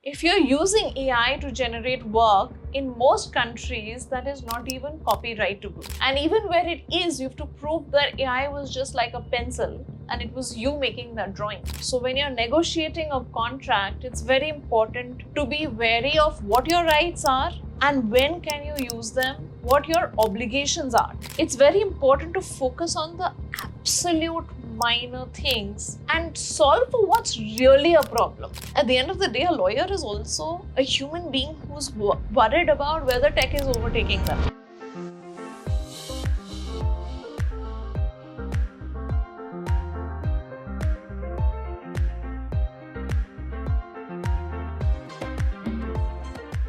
if you're using AI to generate work, in most countries, that is not even copyrightable. And even where it is, you have to prove that AI was just like a pencil and it was you making that drawing. So when you're negotiating a contract, it's very important to be wary of what your rights are and when can you use them, what your obligations are. It's very important to focus on the absolute minor things and solve for what's really a problem. At the end of the day, a lawyer is also a human being who's worried about whether tech is overtaking them.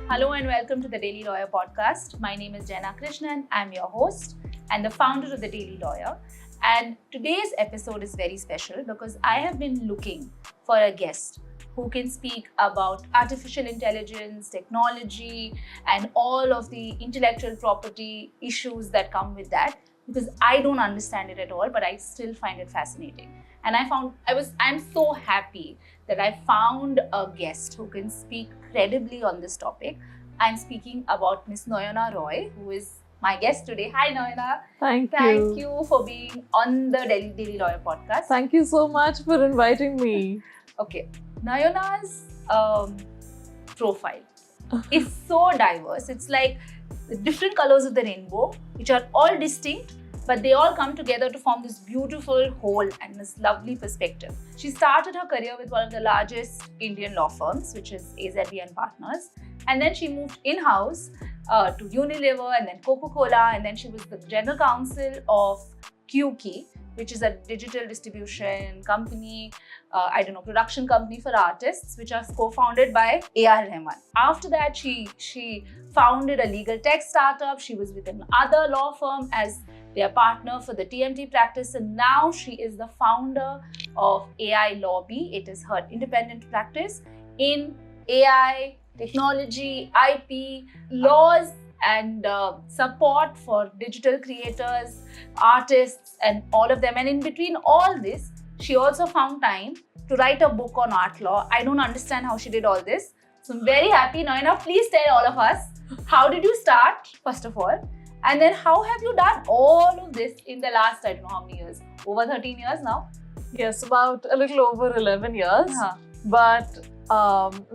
Hello and welcome to the Daily Lawyer podcast. My name is Jaina Krishnan. I'm your host and the founder of the Daily Lawyer. And today's episode is very special because I have been looking for a guest who can speak about artificial intelligence, technology, and all of the intellectual property issues that come with that, because I don't understand it at all, but I still find it fascinating. And I'm so happy that I found a guest who can speak credibly on this topic. I'm speaking about Ms. Nayana Roy, who is my guest today. Hi, Nayana. Thank you for being on the Daily Lawyer podcast. Thank you so much for inviting me. Okay, Nayana's profile is so diverse. It's like the different colors of the rainbow, which are all distinct, but they all come together to form this beautiful whole and this lovely perspective. She started her career with one of the largest Indian law firms, which is AZB and Partners. And then she moved in-house to Unilever and then Coca-Cola. And then she was the general counsel of Qkey, which is a digital distribution company, production company for artists, which are co-founded by A.R. Rahman. After that, she founded a legal tech startup. She was with another law firm as their partner for the TMT practice. And now she is the founder of AI Lobby. It is her independent practice in AI, technology, IP, laws, and support for digital creators, artists, and all of them. And in between all this, she also found time to write a book on art law. I don't understand how she did all this. So I'm very happy. Nayana, please tell all of us, how did you start, first of all? And then how have you done all of this in the last, I don't know how many years, over 13 years now? Yes, about a little over 11 years. Uh-huh. But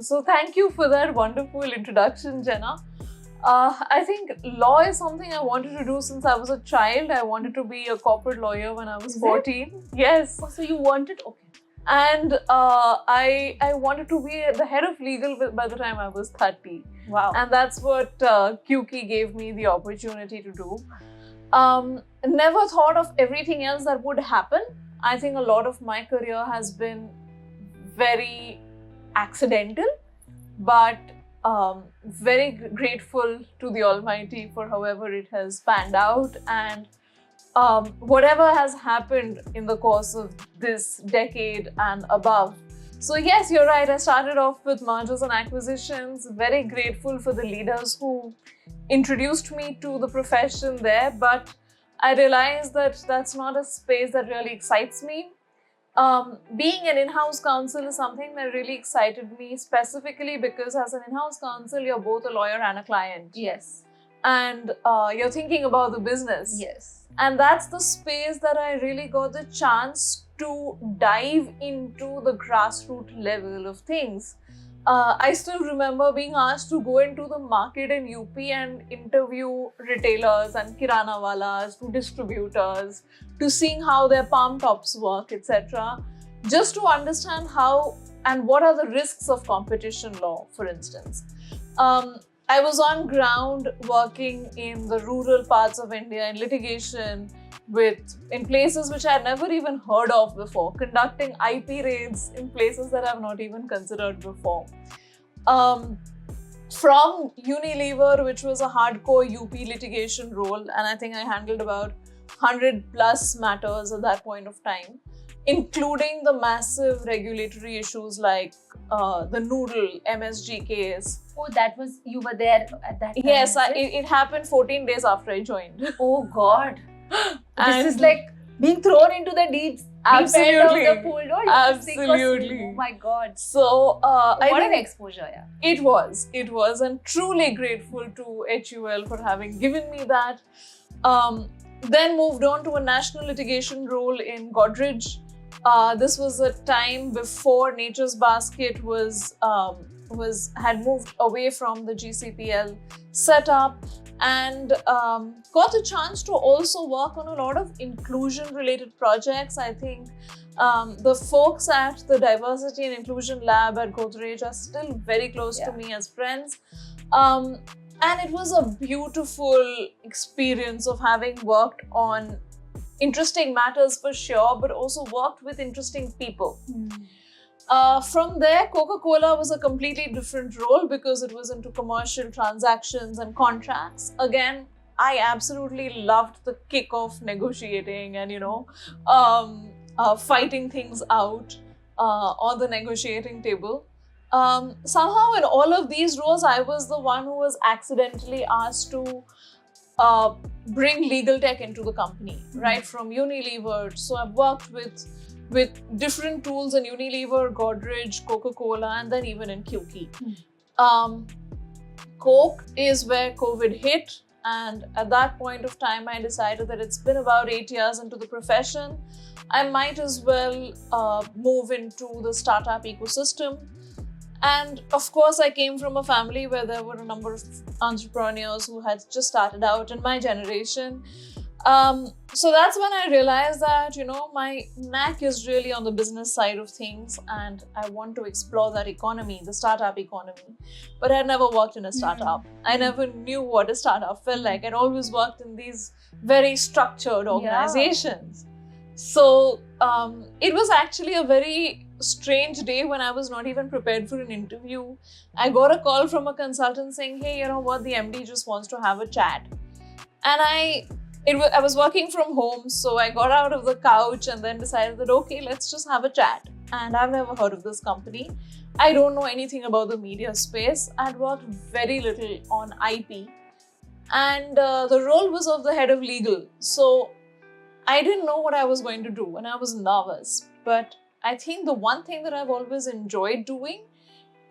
so thank you for that wonderful introduction, Jenna. I think law is something I wanted to do since I was a child. I wanted to be a corporate lawyer when I was 14. Yes. Oh, so you wanted, okay. And I wanted to be the head of legal by the time I was 30. Wow. And that's what Qkey gave me the opportunity to do. Never thought of everything else that would happen. I think a lot of my career has been very accidental, but very grateful to the Almighty for however it has panned out, and whatever has happened in the course of this decade and above. So yes, you're right, I started off with mergers and acquisitions, very grateful for the leaders who introduced me to the profession there, but I realized that that's not a space that really excites me. Being an in-house counsel is something that really excited me, specifically because as an in-house counsel, you're both a lawyer and a client. Yes. And you're thinking about the business. Yes. And that's the space that I really got the chance to dive into the grassroots level of things. I still remember being asked to go into the market in UP and interview retailers and kirana walas to distributors, to seeing how their palm tops work, etc. Just to understand how and what are the risks of competition law, for instance. I was on ground working in the rural parts of India in litigation in places which I had never even heard of before, conducting IP raids in places that I've not even considered before. From Unilever, which was a hardcore UP litigation role, and I think I handled about 100 plus matters at that point of time, including the massive regulatory issues like the Noodle MSG case. Oh, you were there at that time? Yes, it happened 14 days after I joined. Oh God. This is like being thrown into the deep Absolutely. Of the pool, don't sink or swim. Absolutely. Oh my God. So I What an think exposure, yeah. it was, and truly grateful to HUL for having given me that. Then moved on to a national litigation role in Godrej. This was a time before Nature's Basket had moved away from the GCPL setup, and got the chance to also work on a lot of inclusion-related projects. I think the folks at the Diversity and Inclusion Lab at Godrej are still very close to me as friends. And it was a beautiful experience of having worked on interesting matters for sure, but also worked with interesting people. From there, Coca-Cola was a completely different role because it was into commercial transactions and contracts. Again, I absolutely loved the kick of negotiating and, fighting things out on the negotiating table. Somehow in all of these roles, I was the one who was accidentally asked to bring legal tech into the company, right from Unilever. So I've worked with different tools in Unilever, Godrej, Coca-Cola, and then even in QK. Coke is where COVID hit, and at that point of time, I decided that it's been about 8 years into the profession. I might as well move into the startup ecosystem. And of course, I came from a family where there were a number of entrepreneurs who had just started out in my generation. So that's when I realized that, my knack is really on the business side of things, and I want to explore that economy, the startup economy. But I had never worked in a startup. I never knew what a startup felt like. I'd always worked in these very structured organizations. So it was actually a very strange day when I was not even prepared for an interview. I got a call from a consultant saying, hey, you know what, the MD just wants to have a chat. And I was working from home, so I got out of the couch and then decided that, okay, let's just have a chat. And I've never heard of this company. I don't know anything about the media space. I'd worked very little on IP. And the role was of the head of legal. So I didn't know what I was going to do and I was nervous. But I think the one thing that I've always enjoyed doing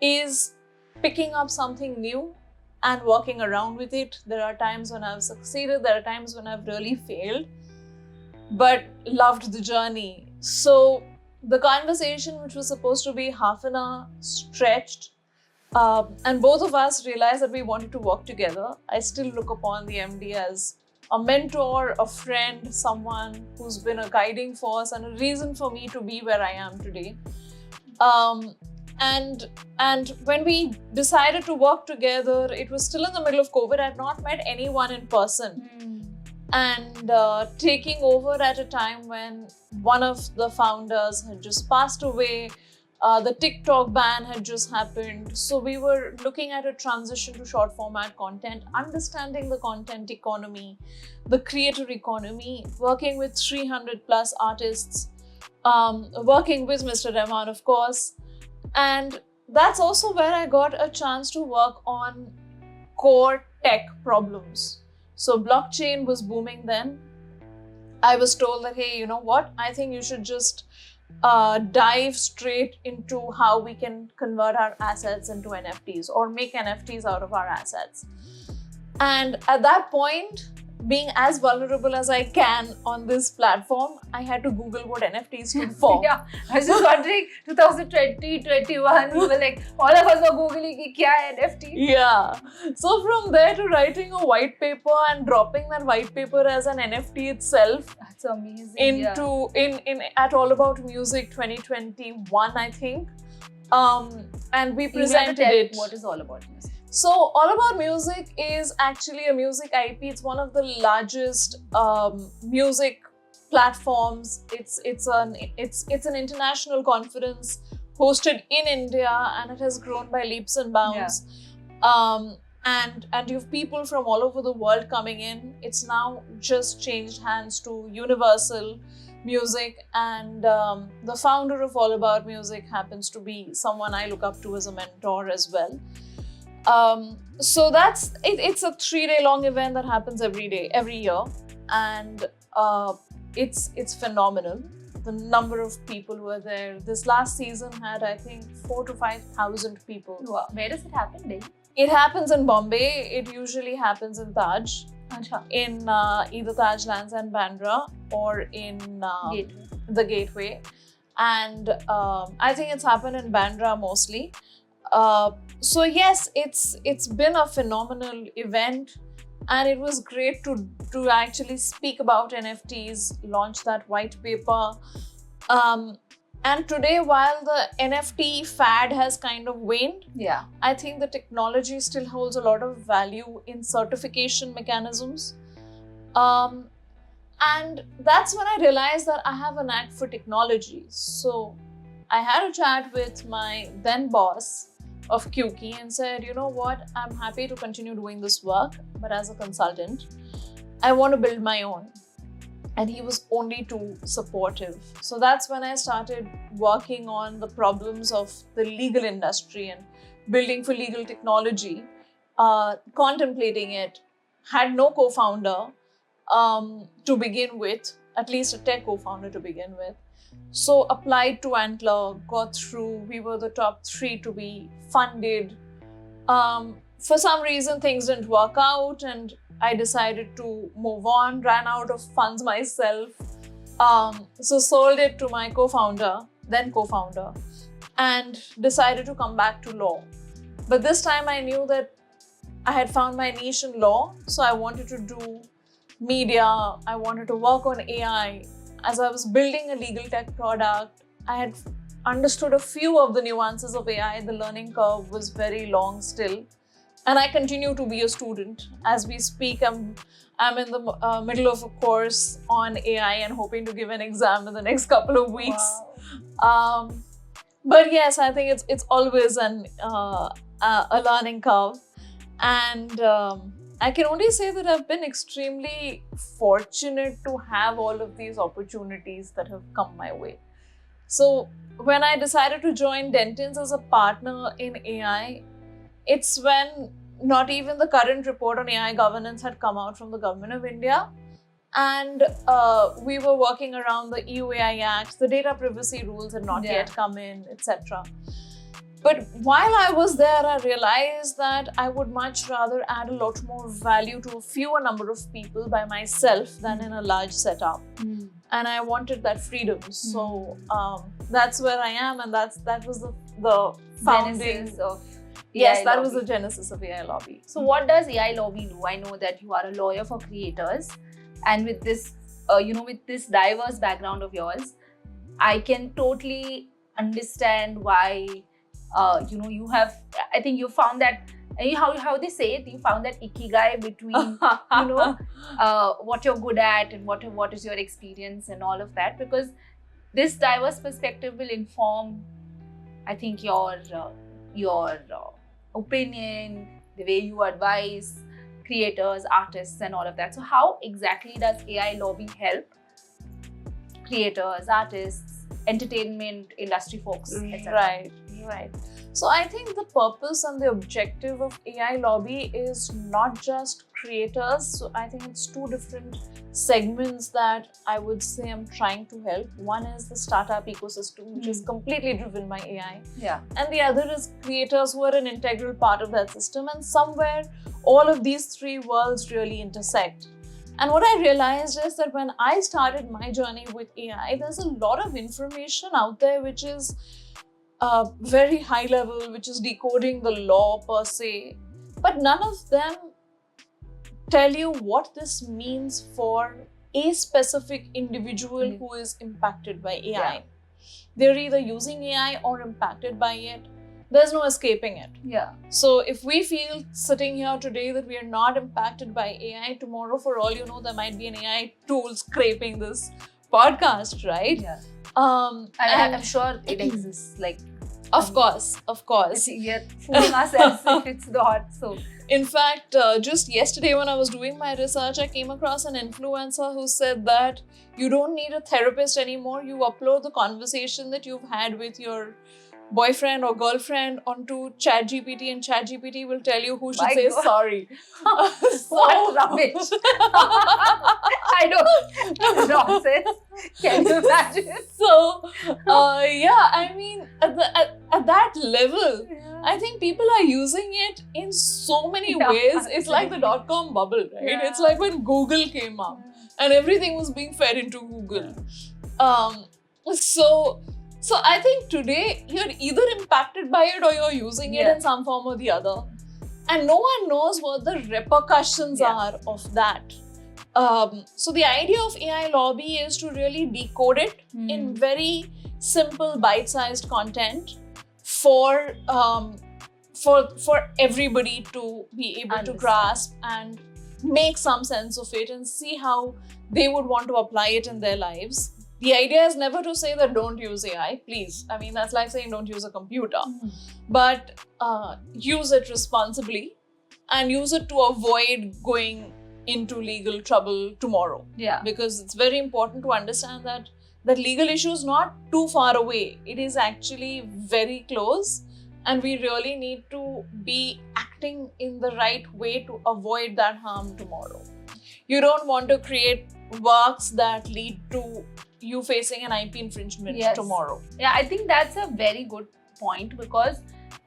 is picking up something new and working around with it. There are times when I've succeeded, there are times when I've really failed, but loved the journey. So the conversation, which was supposed to be half an hour, stretched, and both of us realized that we wanted to work together. I still look upon the MD as a mentor, a friend, someone who's been a guiding force and a reason for me to be where I am today. And when we decided to work together, it was still in the middle of COVID. I had not met anyone in person. And taking over at a time when one of the founders had just passed away, the TikTok ban had just happened. So we were looking at a transition to short format content, understanding the content economy, the creator economy, working with 300 plus artists, working with Mr. Rahman, of course. And that's also where I got a chance to work on core tech problems. So blockchain was booming then. I was told that, hey, you know what? I think you should just dive straight into how we can convert our assets into NFTs or make NFTs out of our assets. And at that point, being as vulnerable as I can on this platform, I had to Google what NFT stood for. Yeah, I was just wondering, 2020, 21, we were like, all of us were Googling ki kya hai NFT. Yeah. So from there to writing a white paper and dropping that white paper as an NFT itself. That's amazing. At All About Music 2021, I think. And we presented it. What is All About Music? So All About Music is actually a music IP. It's one of the largest music platforms. It's an international conference hosted in India, and it has grown by leaps and bounds. And you have people from all over the world coming in. It's now just changed hands to Universal Music, and the founder of All About Music happens to be someone I look up to as a mentor as well. So that's it. It's a 3-day long event that happens every year, and it's phenomenal. the number of people who are there. This last season had, I think, 4,000 to 5,000 people. Wow. Where does it happen, Delhi? It happens in Bombay. It usually happens in Taj, Acha. in either Taj Lands and Bandra, or in Gateway. the Gateway. And I think it's happened in Bandra mostly. So yes, it's been a phenomenal event, and it was great to actually speak about NFTs, launch that white paper. And today, while the NFT fad has kind of waned, Yeah. I think the technology still holds a lot of value in certification mechanisms. And that's when I realized that I have a knack for technology. So I had a chat with my then boss of QK and said, you know what, I'm happy to continue doing this work, but as a consultant, I want to build my own. And he was only too supportive. So that's when I started working on the problems of the legal industry and building for legal technology, contemplating it, had no co-founder to begin with, at least a tech co-founder to begin with. So applied to Antler, got through, we were the top 3 to be funded. For some reason, things didn't work out and I decided to move on, ran out of funds myself. So sold it to my then co-founder, and decided to come back to law. But this time I knew that I had found my niche in law, so I wanted to do media, I wanted to work on AI. As I was building a legal tech product, I had understood a few of the nuances of AI. The learning curve was very long still. And I continue to be a student. As we speak, I'm in the middle of a course on AI and hoping to give an exam in the next couple of weeks. Wow. But yes, I think it's always a learning curve. And I can only say that I've been extremely fortunate to have all of these opportunities that have come my way. So when I decided to join Dentons as a partner in AI, it's when not even the current report on AI governance had come out from the Government of India. And we were working around the EU AI Act, the data privacy rules had not yet come in, etc. But while I was there, I realized that I would much rather add a lot more value to a fewer number of people by myself than in a large setup. And I wanted that freedom. So that's where I am, and that was the founding. Genesis of Yes, AI that Lobby. was the genesis of AI Lobby. So what does AI Lobby do? I know that you are a lawyer for creators, and with this, with this diverse background of yours, I can totally understand why, you have. I think you found that. How they say it, you found that ikigai between what you're good at and what is your experience and all of that, because this diverse perspective will inform, I think, your opinion, the way you advise creators, artists, and all of that. So how exactly does AI Lobby help creators, artists, entertainment industry folks, etc.? Right. So I think the purpose and the objective of AI Lobby is not just creators. So I think it's 2 different segments that I would say I'm trying to help. One is the startup ecosystem, which is completely driven by AI. Yeah. And the other is creators who are an integral part of that system. And somewhere, all of these 3 worlds really intersect. And what I realized is that when I started my journey with AI, there's a lot of information out there which is very high level, which is decoding the law per se. But none of them tell you what this means for a specific individual who is impacted by AI. Yeah. They're either using AI or impacted by it. There's no escaping it. Yeah. So if we feel sitting here today that we are not impacted by AI, tomorrow, for all you know, there might be an AI tool scraping this podcast, right? Yeah. And I'm sure it exists. Of course. We're fooling ourselves if it's not. So In fact, just yesterday when I was doing my research, I came across an influencer who said that you don't need a therapist anymore. You upload the conversation that you've had with your boyfriend or girlfriend onto ChatGPT, and ChatGPT will tell you who should My say God. sorry. What rubbish! I don't. Nonsense. Can you imagine? So, yeah, I mean, at that level, I think people are using it in so many Yeah, ways. It's like the absolutely. dot-com bubble, right? Yeah. It's like when Google came up and everything was being fed into Google. So I think today you're either impacted by it or you're using it Yeah. in some form or the other. And no one knows what the repercussions Yeah. are of that. So the idea of AI lobby is to really decode it in very simple, bite-sized content for everybody to be able to Understand. grasp and make some sense of it and see how they would want to apply it in their lives. The idea is never to say that don't use AI, please. I mean, that's like saying don't use a computer. But use it responsibly and use it to avoid going into legal trouble tomorrow. Yeah. Because it's very important to understand that legal issue is not too far away. It is actually very close, and we really need to be acting in the right way to avoid that harm tomorrow. You don't want to create works that lead to you facing an IP infringement Yes. tomorrow. Yeah, I think that's a very good point, because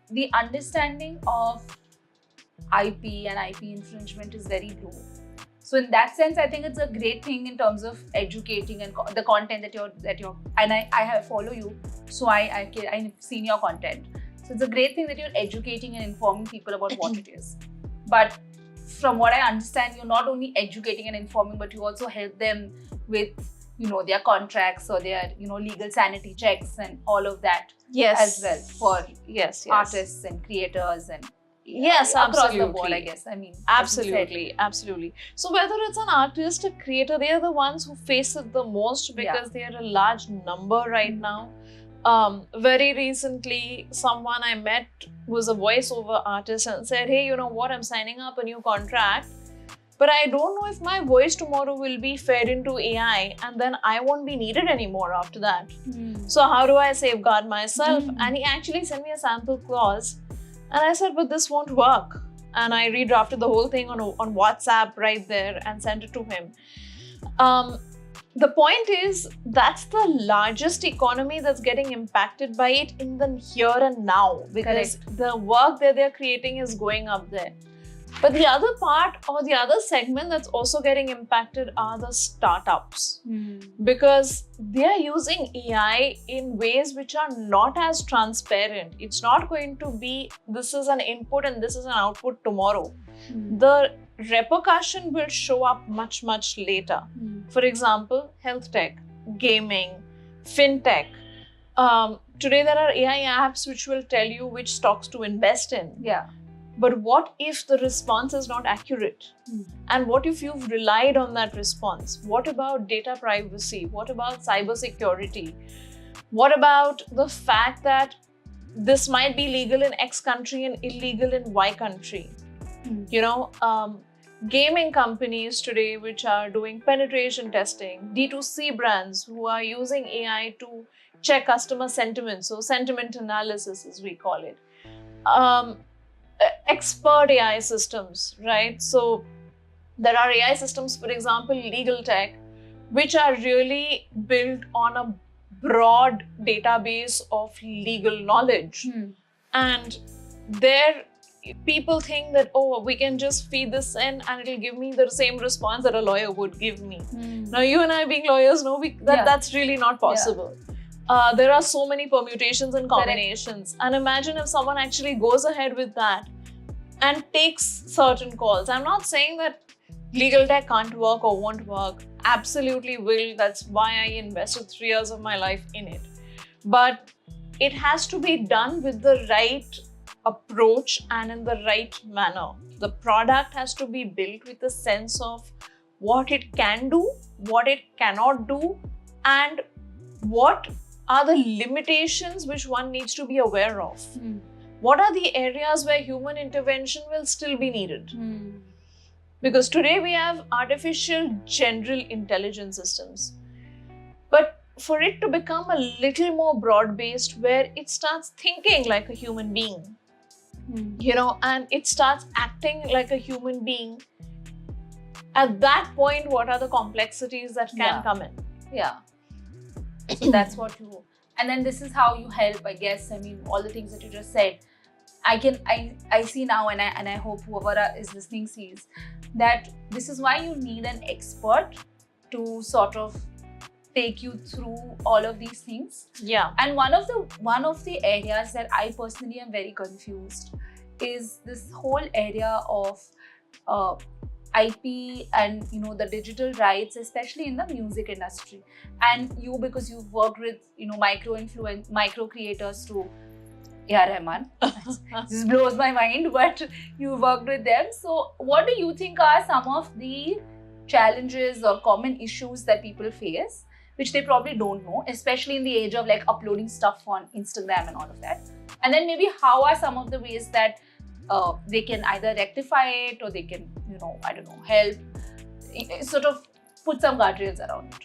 the understanding of IP and IP infringement is very low. So in that sense, I think it's a great thing in terms of educating and the content that you're and I have follow you, so I've seen your content. So it's a great thing that you're educating and informing people about what it is. But from what I understand, you're not only educating and informing, but you also help them with their contracts or their legal sanity checks and all of that as well for yes. artists and creators and Yes, across absolutely. the board, I guess. I mean, as you said. Absolutely. So whether it's an artist, a creator, they are the ones who face it the most because they are a large number right now. Very recently, someone I met was a voiceover artist and said, hey, you know what, I'm signing up a new contract, but I don't know if my voice tomorrow will be fed into AI and then I won't be needed anymore after that. So how do I safeguard myself? And he actually sent me a sample clause. And I said, but this won't work. And I redrafted the whole thing on WhatsApp right there and sent it to him. The point is, that's the largest economy that's getting impacted by it in the here and now, because the work that they're creating is going up there. But the other part or the other segment that's also getting impacted are the startups, because they're using AI in ways which are not as transparent. It's not going to be, this is an input and this is an output tomorrow. The repercussion will show up much, much later. For example, health tech, gaming, fintech. Today there are AI apps which will tell you which stocks to invest in. Yeah. But what if the response is not accurate? And what if you've relied on that response? What about data privacy? What about cybersecurity? What about the fact that this might be legal in X country and illegal in Y country? Gaming companies today which are doing penetration testing, D2C brands who are using AI to check customer sentiment, so sentiment analysis as we call it. Expert AI systems, right? So there are AI systems, for example, legal tech, which are really built on a broad database of legal knowledge. And there, people think that, oh, we can just feed this in and it'll give me the same response that a lawyer would give me. Now, you and I being lawyers know that's really not possible. There are so many permutations and combinations. And imagine if someone actually goes ahead with that and takes certain calls. I'm not saying that legal tech can't work or won't work. Absolutely will. That's why I invested 3 years of my life in it. But it has to be done with the right approach and in the right manner. The product has to be built with a sense of what it can do, what it cannot do, and what are the limitations which one needs to be aware of. What are the areas where human intervention will still be needed? Because today we have artificial general intelligence systems. But for it to become a little more broad-based, where it starts thinking like a human being, and it starts acting like a human being, at that point, what are the complexities that can come in? Yeah. So that's what you, and then this is how you help, I guess. I mean, all the things that you just said, I see now, and I hope whoever is listening sees that this is why you need an expert to sort of take you through all of these things. Yeah. And one of the areas that I personally am very confused is this whole area of IP and the digital rights, especially in the music industry. And you, because you've worked with micro creators too, Rahman. This blows my mind, but you worked with them. So what do you think are some of the challenges or common issues that people face, which they probably don't know, especially in the age of like uploading stuff on Instagram and all of that? And then maybe how are some of the ways that they can either rectify it, or they can, help sort of put some guardrails around it?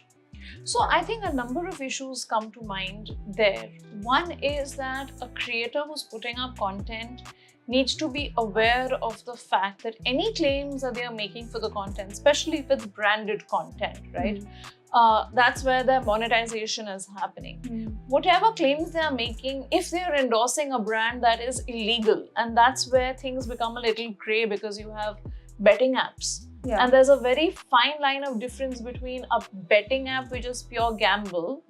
So I think a number of issues come to mind there. One is that a creator who's putting up content needs to be aware of the fact that any claims that they are making for the content, especially if it's branded content, right? That's where their monetization is happening. Whatever claims they are making, if they are endorsing a brand that is illegal, and that's where things become a little gray, because you have betting apps. Yeah. And there's a very fine line of difference between a betting app, which is pure gamble,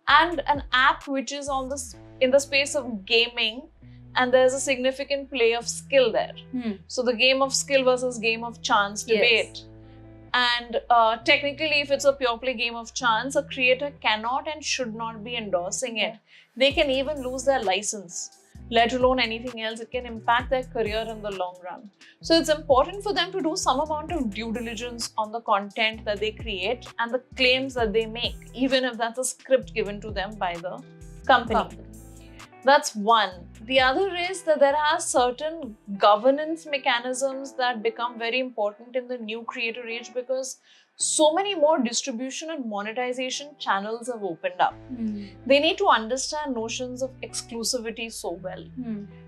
and an app which is in the space of gaming, and there's a significant play of skill there. So the game of skill versus game of chance debate. Yes. And technically, if it's a pure play game of chance, a creator cannot and should not be endorsing it. They can even lose their license, let alone anything else. It can impact their career in the long run. So it's important for them to do some amount of due diligence on the content that they create and the claims that they make, even if that's a script given to them by the company. That's one. The other is that there are certain governance mechanisms that become very important in the new creator age, because so many more distribution and monetization channels have opened up. They need to understand notions of exclusivity so well,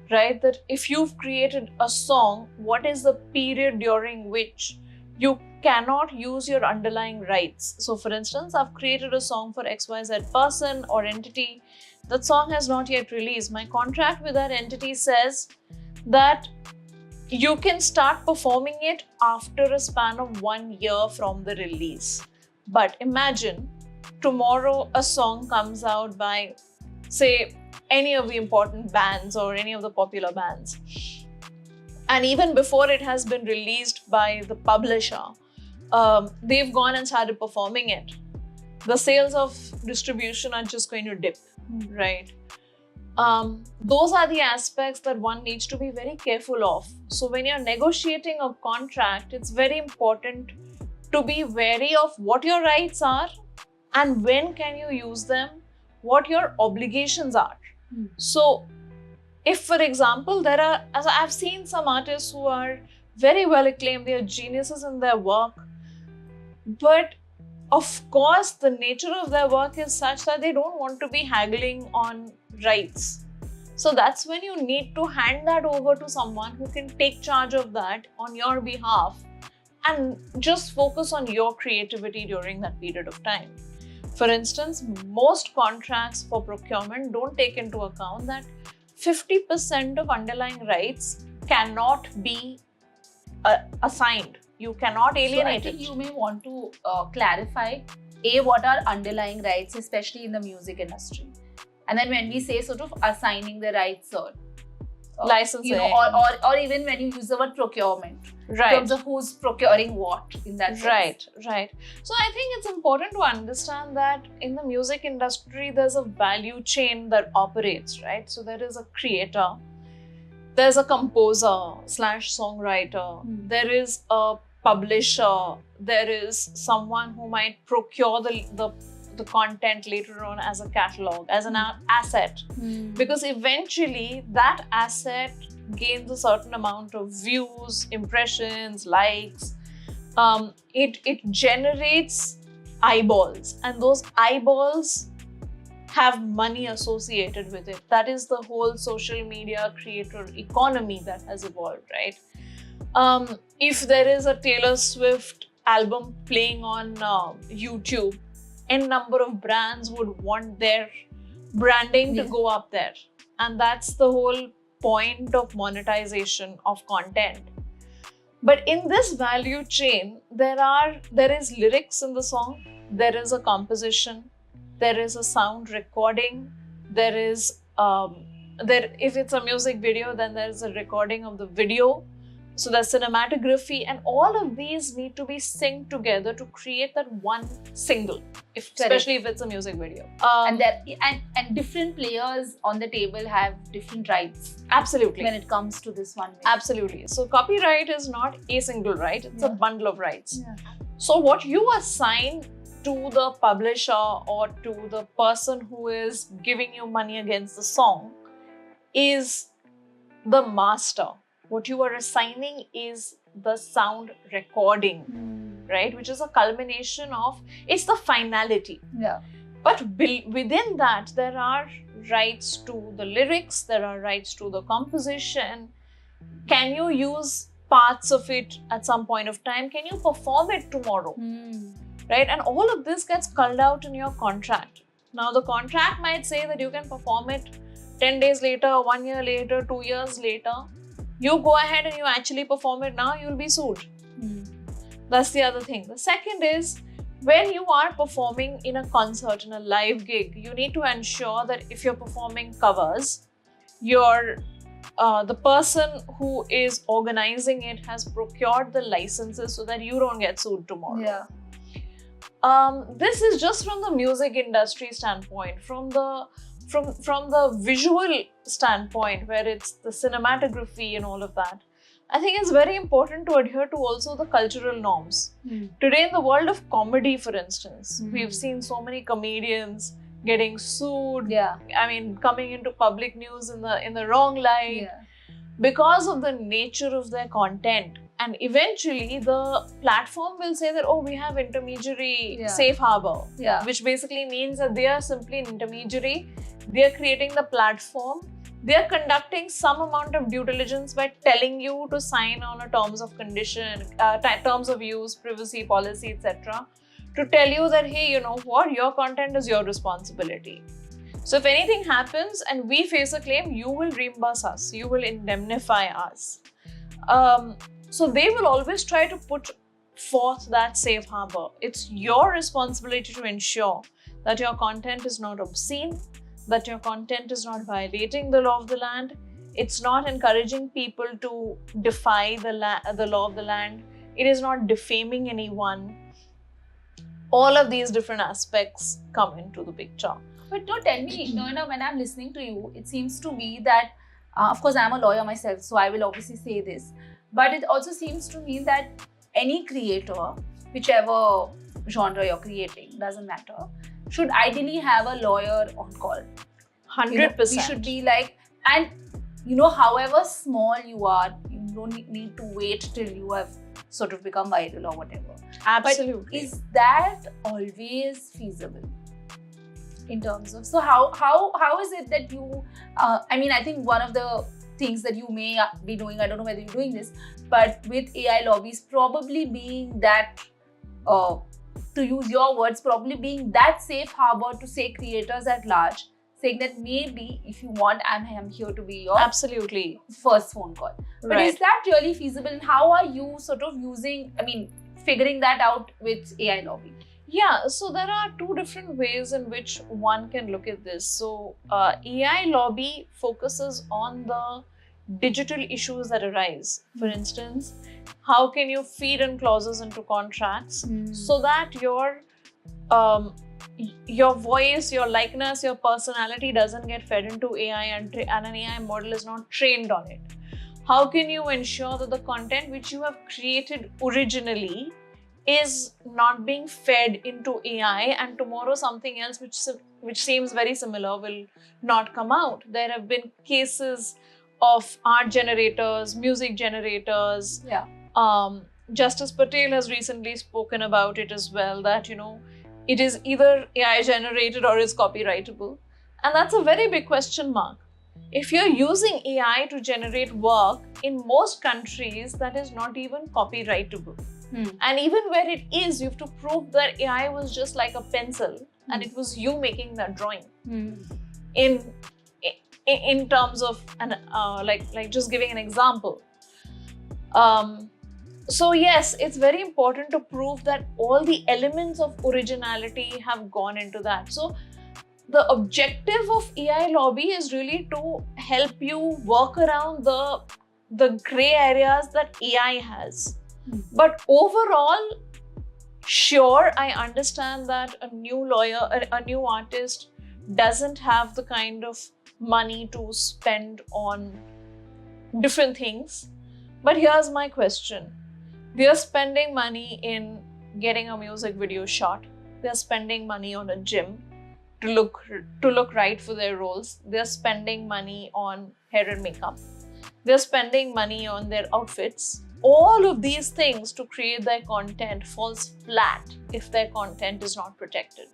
right? That if you've created a song, what is the period during which you cannot use your underlying rights? So for instance, I've created a song for XYZ person or entity. That song has not yet released. My contract with that entity says that you can start performing it after a span of 1 year from the release. But imagine tomorrow a song comes out by, say, any of the important bands or any of the popular bands. And even before it has been released by the publisher, they've gone and started performing it. The sales of distribution are just going to dip, right? Those are the aspects that one needs to be very careful of. So when you're negotiating a contract, it's very important to be wary of what your rights are and when can you use them, what your obligations are. So if, for example, as I've seen some artists who are very well acclaimed, they are geniuses in their work, but of course, the nature of their work is such that they don't want to be haggling on rights. So that's when you need to hand that over to someone who can take charge of that on your behalf and just focus on your creativity during that period of time. For instance, most contracts for procurement don't take into account that 50% of underlying rights cannot be assigned. You cannot alienate so I think it. you may want to clarify what are underlying rights, especially in the music industry. And then when we say sort of assigning the rights or licensing, or even when you use the word procurement, right, in terms of who's procuring what in that sense. Right. So I think it's important to understand that in the music industry, there's a value chain that operates, right? So there is a creator, there's a composer / songwriter, there is a publisher, there is someone who might procure the content later on as a catalog, as an asset. Because eventually that asset gains a certain amount of views, impressions, likes. It generates eyeballs, and those eyeballs have money associated with it. That is the whole social media creator economy that has evolved, right? If there is a Taylor Swift album playing on YouTube, n number of brands would want their branding to go up there, and that's the whole point of monetization of content. But in this value chain, there is lyrics in the song, there is a composition, there is a sound recording, there is if it's a music video, then there is a recording of the video. So there's cinematography, and all of these need to be synced together to create that one single, especially if it's a music video. And different players on the table have different rights. Absolutely. When it comes to this one. Absolutely. So copyright is not a single right; it's a bundle of rights. Yeah. So what you assign to the publisher or to the person who is giving you money against the song is the master. What you are assigning is the sound recording, right? Which is a culmination of, it's the finality. Yeah. But within that, there are rights to the lyrics, there are rights to the composition. Can you use parts of it at some point of time? Can you perform it tomorrow? Right? And all of this gets culled out in your contract. Now, the contract might say that you can perform it 10 days later, 1 year later, 2 years later. You go ahead and you actually perform it now, you'll be sued. That's the other thing. The second is, when you are performing in a concert, in a live gig, you need to ensure that if you're performing covers, the person who is organizing it has procured the licenses so that you don't get sued tomorrow. Yeah. This is just from the music industry standpoint, from the visual standpoint, where it's the cinematography and all of that. I think it's very important to adhere to also the cultural norms. Today, in the world of comedy, for instance, we've seen so many comedians getting sued. Yeah. I mean, coming into public news in the wrong light because of the nature of their content. And eventually, the platform will say that, oh, we have intermediary safe harbor, which basically means that they are simply an intermediary. They are creating the platform. They are conducting some amount of due diligence by telling you to sign on a terms of condition, terms of use, privacy policy, etc. to tell you that, hey, you know what, your content is your responsibility. So if anything happens and we face a claim, you will reimburse us. You will indemnify us. So they will always try to put forth that safe harbor. It's your responsibility to ensure that your content is not obscene, that your content is not violating the law of the land. It's not encouraging people to defy the law of the land. It is not defaming anyone. All of these different aspects come into the picture. But don't tell me, Noina, when I'm listening to you, it seems to be that, of course, I'm a lawyer myself, so I will obviously say this. But it also seems to me that any creator, whichever genre you're creating, doesn't matter, should ideally have a lawyer on call. 100%. We should be like, and however small you are, you don't need to wait till you have sort of become viral or whatever. Absolutely. But is that always feasible? In terms of, so how is it that you, I think one of the things that you may be doing, I don't know whether you're doing this, but with AI lobbies probably being that, to use your words, probably being that safe harbor to say creators at large, saying that maybe if you want, I'm here to be your absolutely first phone call. But right. Is that really feasible? And how are you sort of figuring that out with AI lobby? Yeah, so there are two different ways in which one can look at this. So AI lobby focuses on the digital issues that arise. For instance, how can you feed in clauses into contracts so that your voice, your likeness, your personality doesn't get fed into AI and an AI model is not trained on it? How can you ensure that the content which you have created originally is not being fed into AI and tomorrow something else which seems very similar will not come out? There have been cases of art generators, music generators. Justice Patel has recently spoken about it as well, that it is either AI generated or is copyrightable. And that's a very big question mark. If you're using AI to generate work, in most countries, that is not even copyrightable. And even where it is, you have to prove that AI was just like a pencil and it was you making that drawing. In terms of like just giving an example. So yes, it's very important to prove that all the elements of originality have gone into that. So the objective of AI lobby is really to help you work around the gray areas that AI has. But overall, sure, I understand that a new lawyer, a new artist doesn't have the kind of money to spend on different things. But here's my question. They're spending money in getting a music video shot. They're spending money on a gym to look right for their roles. They're spending money on hair and makeup. They're spending money on their outfits. All of these things to create their content falls flat if their content is not protected.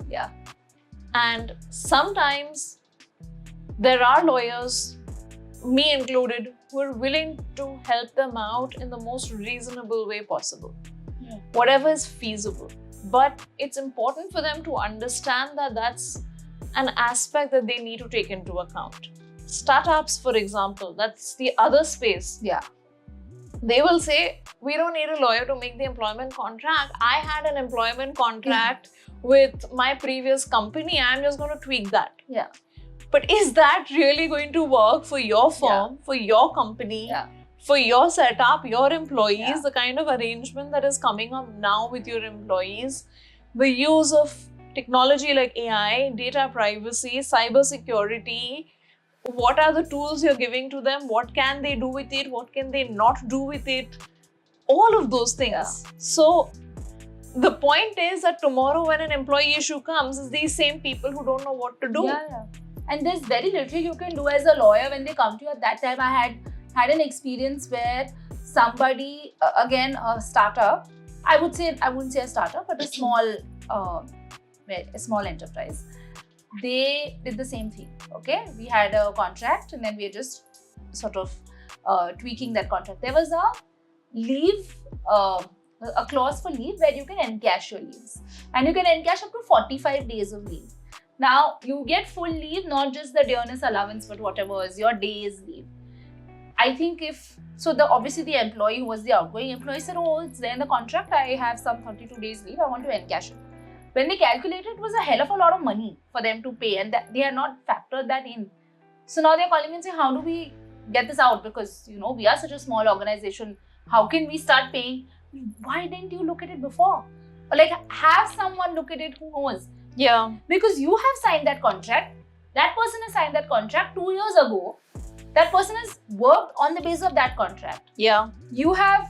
Yeah. And sometimes there are lawyers, me included, who are willing to help them out in the most reasonable way possible. Yeah. Whatever is feasible. But it's important for them to understand that that's an aspect that they need to take into account. Startups, for example, that's the other space. Yeah. They will say, we don't need a lawyer to make the employment contract. I had an employment contract with my previous company. I'm just going to tweak that. Yeah. But is that really going to work for your firm, for your company, for your setup, your employees, the kind of arrangement that is coming up now with your employees, the use of technology like AI, data privacy, cyber security, what are the tools you're giving to them? What can they do with it? What can they not do with it? All of those things. Yeah. So the point is that tomorrow when an employee issue comes, it's these same people who don't know what to do. Yeah. And there's very little you can do as a lawyer when they come to you. At that time, I had an experience where somebody, again, a startup, I wouldn't say a startup, but a small enterprise. They did the same thing. Okay, we had a contract, and then we were just sort of tweaking that contract. There was a leave, a clause for leave where you can encash your leaves, and you can encash up to 45 days of leave. Now you get full leave, not just the dearness allowance, but whatever is your day's leave. I think obviously the employee who was the outgoing employee said, oh, it's there in the contract, I have some 32 days leave, I want to encash it. When they calculated, it was a hell of a lot of money for them to pay, and they had not factored that in. So now they're calling me and saying, how do we get this out? Because, we are such a small organization. How can we start paying? Why didn't you look at it before? Or have someone look at it who knows. Yeah. Because you have signed that contract. That person has signed that contract 2 years ago. That person has worked on the basis of that contract. Yeah. You have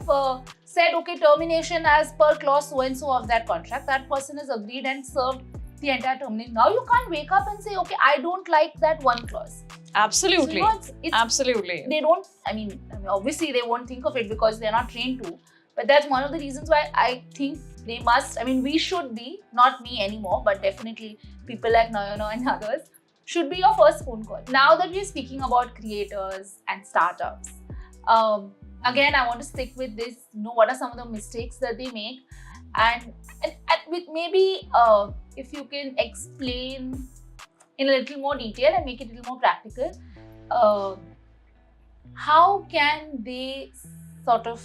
said, okay, termination as per clause so-and-so of that contract. That person has agreed and served the entire termination. Now you can't wake up and say, okay, I don't like that one clause. Absolutely. So, absolutely. They don't, I mean, obviously they won't think of it because they're not trained to. But that's one of the reasons why I think they must, we should be, not me anymore, but definitely people like Nayana and others, should be your first phone call. Now that we're speaking about creators and startups, again, I want to stick with this, what are some of the mistakes that they make, and with maybe if you can explain in a little more detail and make it a little more practical, how can they sort of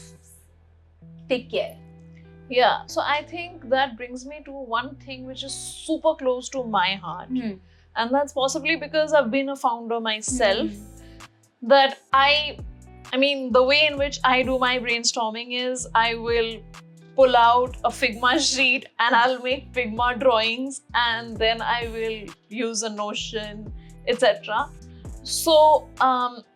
take care? Yeah, so I think that brings me to one thing which is super close to my heart. And that's possibly because I've been a founder myself, that the way in which I do my brainstorming is I will pull out a Figma sheet and I'll make Figma drawings, and then I will use a Notion, etc. So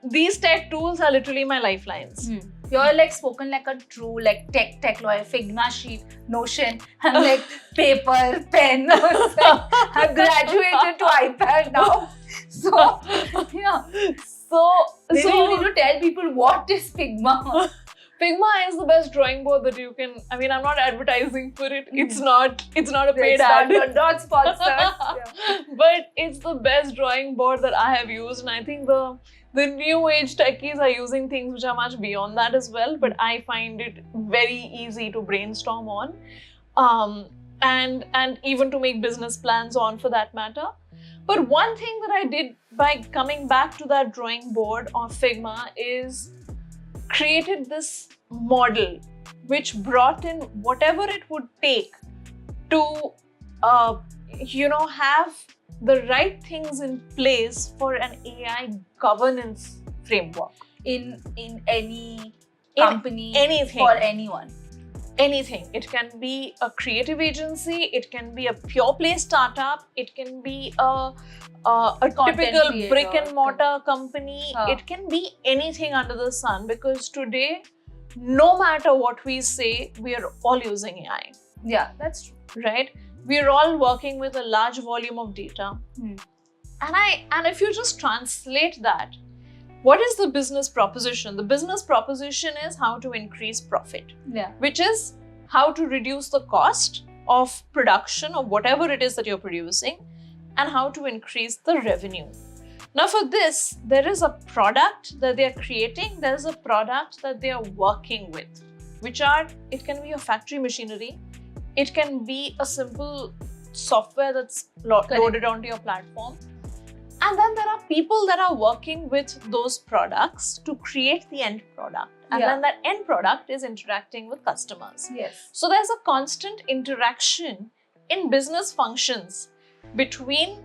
these tech tools are literally my lifelines. You're spoken like a true tech lawyer. Figma sheet, Notion, and paper, pen. I've graduated to iPad now. So yeah. So you need to tell people what is Figma. Figma is the best drawing board that you can. I mean, I'm not advertising for it. It's not a paid It's ad. not sponsored. Yeah. But it's the best drawing board that I have used, and I think the new age techies are using things which are much beyond that as well. But I find it very easy to brainstorm on, and even to make business plans on, for that matter. But one thing that I did by coming back to that drawing board on Figma is created this model which brought in whatever it would take to have the right things in place for an AI governance framework In any company, anything. for anyone. Anything. It can be a creative agency, it can be a pure play startup, it can be a typical creator, brick and mortar company. Huh. It can be anything under the sun, because today, no matter what we say, we are all using AI, Yeah, that's true. right? We are all working with a large volume of data. Hmm. And if you just translate that, what is the business proposition? The business proposition is how to increase profit, Yeah. which is how to reduce the cost of production of whatever it is that you're producing, and how to increase the revenue. Now, for this, there is a product that they're creating, there's a product that they are working with, it can be a factory machinery, it can be a simple software that's loaded onto your platform. And then there are people that are working with those products to create the end product. And Yeah. then that end product is interacting with customers. Yes. So there's a constant interaction in business functions between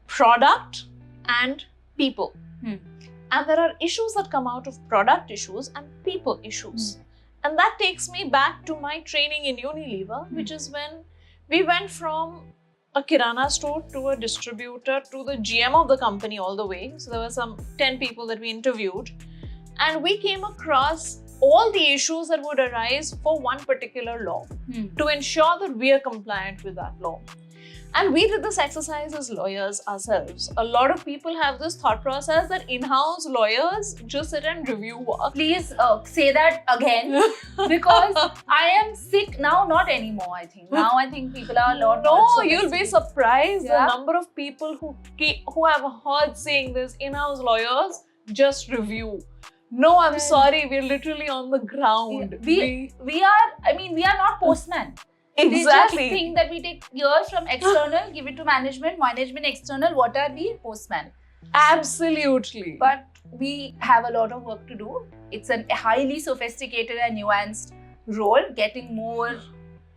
product and people. And there are issues that come out of product issues and people issues. And that takes me back to my training in Unilever, which is when we went from a kirana store to a distributor to the GM of the company all the way. So there were some 10 people that we interviewed, and we came across all the issues that would arise for one particular law to ensure that we are compliant with that law. And we did this exercise as lawyers ourselves. A lot of people have this thought process that in-house lawyers just sit and review work. Please say that again, because I am sick now. Not anymore. I think now people are a lot more. No, you'll be surprised Yeah. the number of people who have heard saying this. In-house lawyers just review. No, I'm sorry. We're literally on the ground. We are not postmen. They just Exactly. think that we take years from external, give it to management external. What are we? Postman. Absolutely. But we have a lot of work to do. It's a highly sophisticated and nuanced role, getting more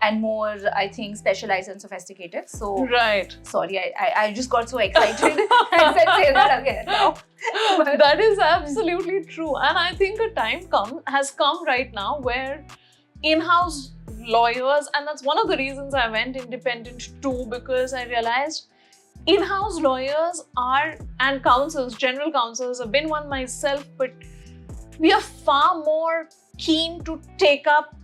and more, I think, specialized and sophisticated. So, Right. sorry, I just got so excited. I said say that again now. That is absolutely true. And I think a time has come right now where in-house lawyers, and that's one of the reasons I went independent too, because I realized in-house lawyers and counsels, general counsels, I've been one myself, but we are far more keen to take up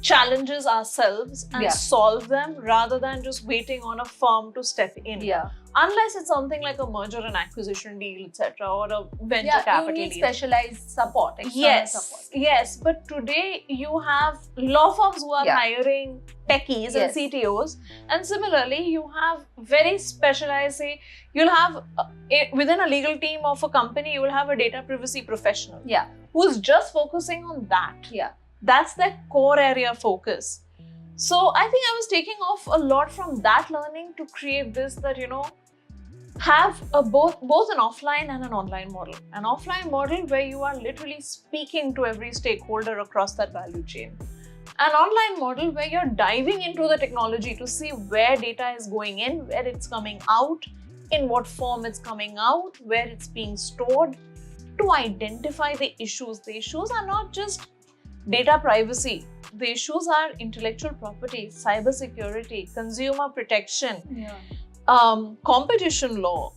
challenges ourselves and Yeah. solve them rather than just waiting on a firm to step in. Yeah. Unless it's something like a merger and acquisition deal, etc., or a venture Yeah, you capital need deal. specialized support, external support. Yes, but today you have law firms who are Yeah. hiring techies and Yes. CTOs, and similarly you have very specialized, say, you'll have within a legal team of a company, you will have a data privacy professional Yeah. who's just focusing on that. Yeah. That's their core area of focus. So I think I was taking off a lot from that learning to create this, that, have both an offline and an online model. An offline model where you are literally speaking to every stakeholder across that value chain. An online model where you're diving into the technology to see where data is going in, where it's coming out, in what form it's coming out, where it's being stored, to identify the issues. The issues are not just data privacy. The issues are intellectual property, cybersecurity, consumer protection, Yeah. Competition law,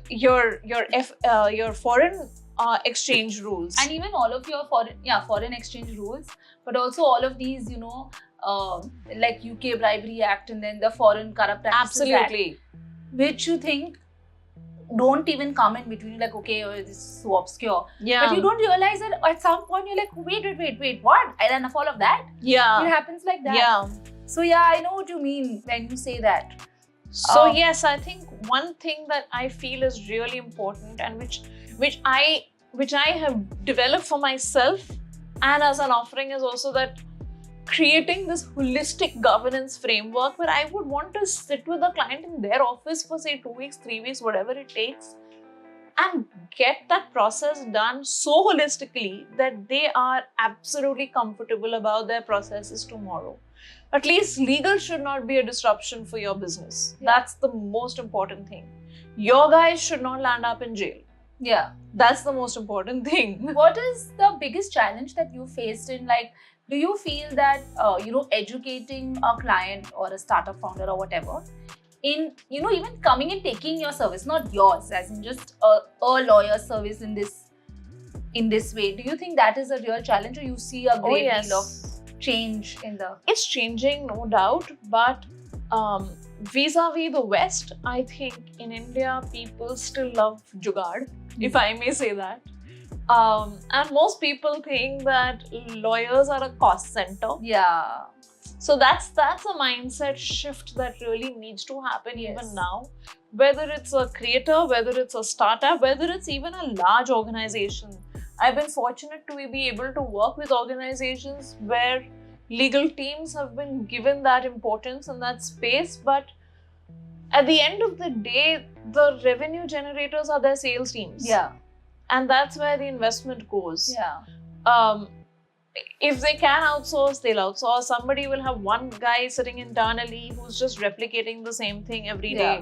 your foreign exchange rules, And even all of your foreign exchange rules, but also all of these, like UK Bribery Act and then the Foreign Corrupt Practices Act, absolutely. which you think don't even come in between. Like, okay, this is so obscure. Yeah. But you don't realize that at some point you're like, wait, what? And then all of that. Yeah. It happens like that. Yeah. So yeah, I know what you mean when you say that. So yes, I think one thing that I feel is really important, and which I have developed for myself and as an offering, is also that creating this holistic governance framework where I would want to sit with a client in their office for say 2 weeks, 3 weeks, whatever it takes, and get that process done so holistically that they are absolutely comfortable about their processes tomorrow. At least legal should not be a disruption for your business. Yeah. That's the most important thing. Your guys should not land up in jail. Yeah. That's the most important thing. What is the biggest challenge that you faced in, like, do you feel that, educating a client or a startup founder or whatever, in, even coming and taking your service, not yours, as in just a lawyer service in this way, do you think that is a real challenge, or you see a great deal of change in the... It's changing, no doubt, but vis-a-vis the West, I think in India, people still love jugaad, if I may say that. And most people think that lawyers are a cost center. Yeah. So that's a mindset shift that really needs to happen even now. Whether it's a creator, whether it's a startup, whether it's even a large organization. I've been fortunate to be able to work with organizations where legal teams have been given that importance and that space, but at the end of the day, the revenue generators are their sales teams. Yeah. And that's where the investment goes. Yeah. If they can outsource, they'll outsource. Somebody will have one guy sitting internally who's just replicating the same thing every day.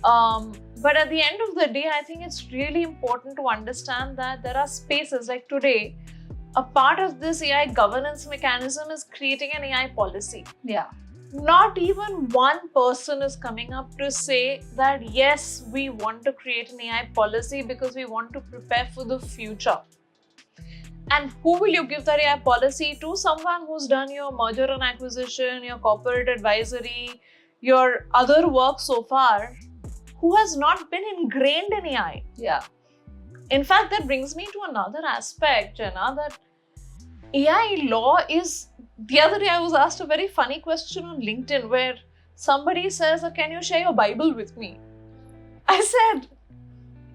But at the end of the day, I think it's really important to understand that there are spaces like today. A part of this AI governance mechanism is creating an AI policy. Yeah. Not even one person is coming up to say that, yes, we want to create an AI policy because we want to prepare for the future. And who will you give that AI policy to? Someone who's done your merger and acquisition, your corporate advisory, your other work so far, who has not been ingrained in AI. Yeah. In fact, that brings me to another aspect, Jenna, that AI law is... The other day, I was asked a very funny question on LinkedIn where somebody says, can you share your Bible with me? I said,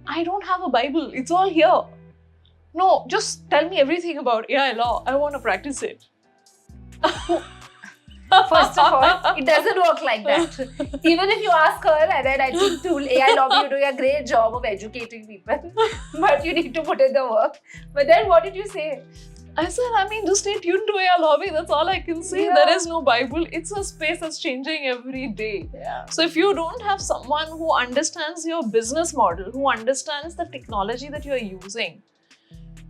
I don't have a Bible. It's all here. No, just tell me everything about AI law. I want to practice it. First of all, it doesn't work like that. Even if you ask her, and then I think to AI lobby, you're doing a great job of educating people, but you need to put in the work. But then what did you say? I said, just stay tuned to AI lobby. That's all I can say. Yeah. There is no Bible. It's a space that's changing every day. Yeah. So if you don't have someone who understands your business model, who understands the technology that you're using,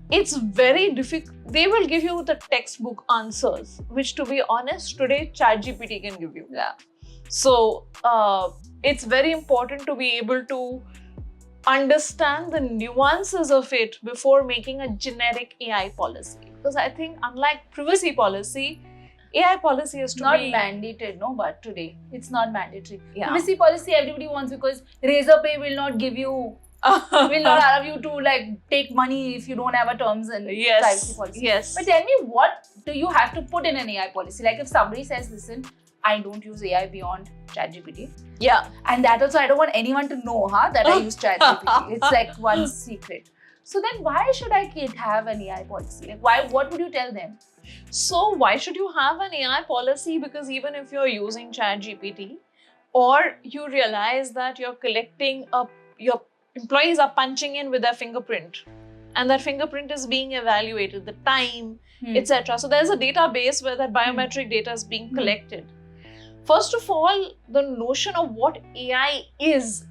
it's very difficult. They will give you the textbook answers, which, to be honest, today ChatGPT can give you. Yeah. So it's very important to be able to understand the nuances of it before making a generic AI policy. Because I think, unlike privacy policy, AI policy is not be mandated, no, but today it's not mandatory. Yeah. Privacy policy everybody wants, because Razorpay will not give you, will not allow you to take money if you don't have a terms and privacy policy. Yes. But tell me, what do you have to put in an AI policy? Like if somebody says, listen, I don't use AI beyond ChatGPT. Yeah. And that also, I don't want anyone to know that I use ChatGPT. It's like one secret. So then why should I have an AI policy? Like what would you tell them? So why should you have an AI policy? Because even if you're using ChatGPT, or you realize that you're collecting your employees are punching in with their fingerprint, and that fingerprint is being evaluated, the time, etc. So there's a database where that biometric data is being collected. First of all, the notion of what AI is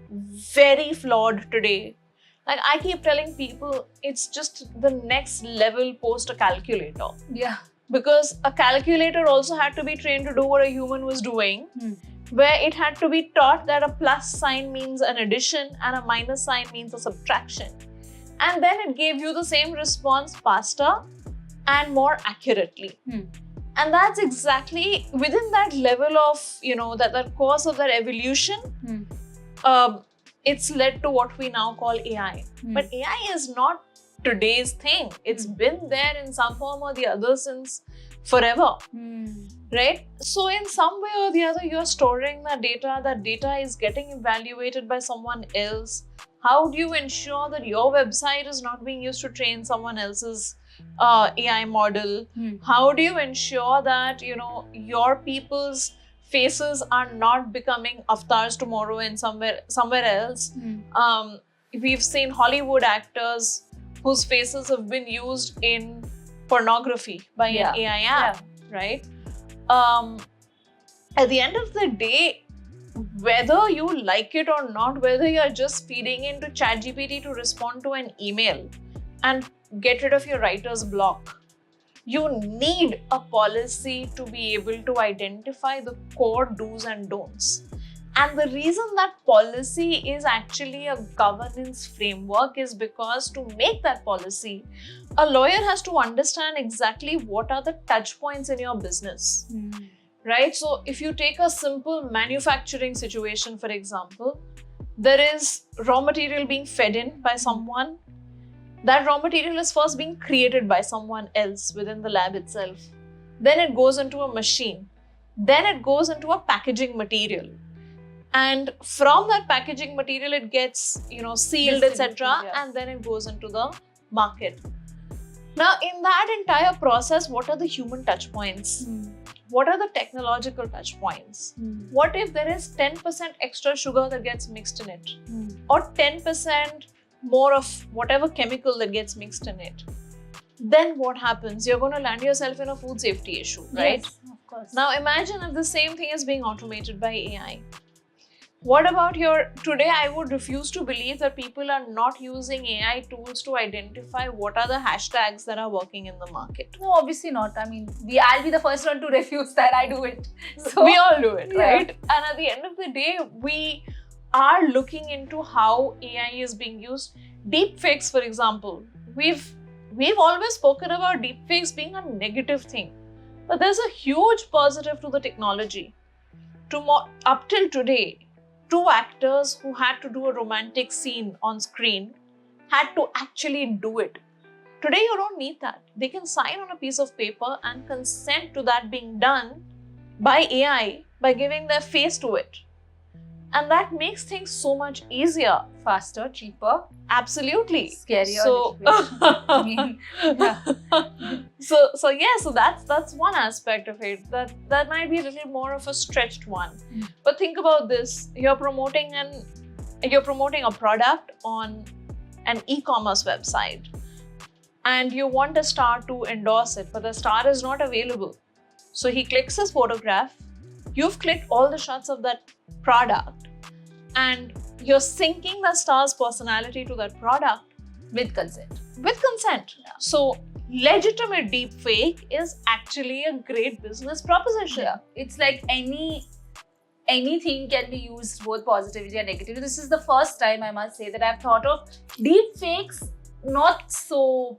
very flawed today. Like I keep telling people, it's just the next level post a calculator. Yeah. Because a calculator also had to be trained to do what a human was doing, where it had to be taught that a plus sign means an addition and a minus sign means a subtraction. And then it gave you the same response faster and more accurately. And that's exactly within that level of, that course of their evolution. it's led to what we now call AI. But AI is not today's thing. It's been there in some form or the other since forever, right? So in some way or the other, you're storing that data is getting evaluated by someone else. How do you ensure that your website is not being used to train someone else's AI model? How do you ensure that, you know, your people's faces are not becoming avatars tomorrow in somewhere else? We've seen Hollywood actors whose faces have been used in pornography by an AI app, right? At the end of the day, whether you like it or not, whether you're just feeding into ChatGPT to respond to an email and get rid of your writer's block, you need a policy to be able to identify the core do's and don'ts. And the reason that policy is actually a governance framework is because to make that policy, a lawyer has to understand exactly what are the touch points in your business, right? So if you take a simple manufacturing situation, for example, there is raw material being fed in by someone. That raw material is first being created by someone else within the lab itself. Then it goes into a machine. Then it goes into a packaging material. And from that packaging material, it gets, you know, sealed, etc. And then it goes into the market. Now, in that entire process, what are the human touch points? What are the technological touch points? What if there is 10% extra sugar that gets mixed in it? Or 10% more of whatever chemical that gets mixed in it? Then what happens? You're going to land yourself in a food safety issue, right? Yes, of course. Now, imagine if the same thing is being automated by AI. What about today I would refuse to believe that people are not using AI tools to identify what are the hashtags that are working in the market. No, obviously not. I mean, I'll be the first one to refuse that. I do it. So, we all do it, right? And at the end of the day, we are looking into how AI is being used. Deepfakes, for example. We've always spoken about deepfakes being a negative thing. But there's a huge positive to the technology. Up till today, 2 actors who had to do a romantic scene on screen had to actually do it. Today, you don't need that. They can sign on a piece of paper and consent to that being done by AI by giving their face to it. And that makes things so much easier. Faster, cheaper. Absolutely. Scarier. So, I mean, so that's one aspect of it. That might be a little more of a stretched one. But think about this: you're promoting a product on an e-commerce website, and you want a star to endorse it, but the star is not available. So he clicks his photograph. You've clicked all the shots of that product, and you're syncing the star's personality to that product with consent. So legitimate deepfake is actually a great business proposition. It's like anything can be used both positively and negatively. This is the first time, I must say, that I've thought of deepfakes not so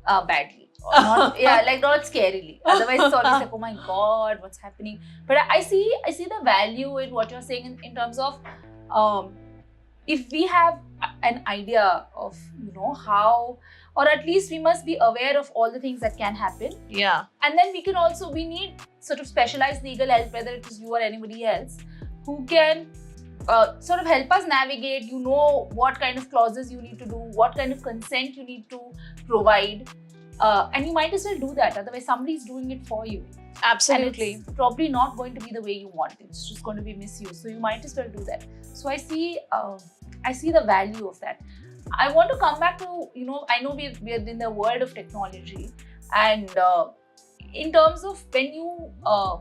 badly. Not scarily. Otherwise, it's always like, oh my god, what's happening? But I see the value in what you're saying in terms of if we have an idea of, you know, how, or at least we must be aware of all the things that can happen. Yeah. And then we need sort of specialized legal help, whether it is you or anybody else, who can sort of help us navigate, you know, what kind of clauses you need to do, what kind of consent you need to provide. And you might as well do that. Otherwise, somebody's doing it for you. Absolutely. And it's probably not going to be the way you want it. It's just going to be misused. So you might as well do that. So I see the value of that. I want to come back to, you know, I know we're in the world of technology, and in terms of when you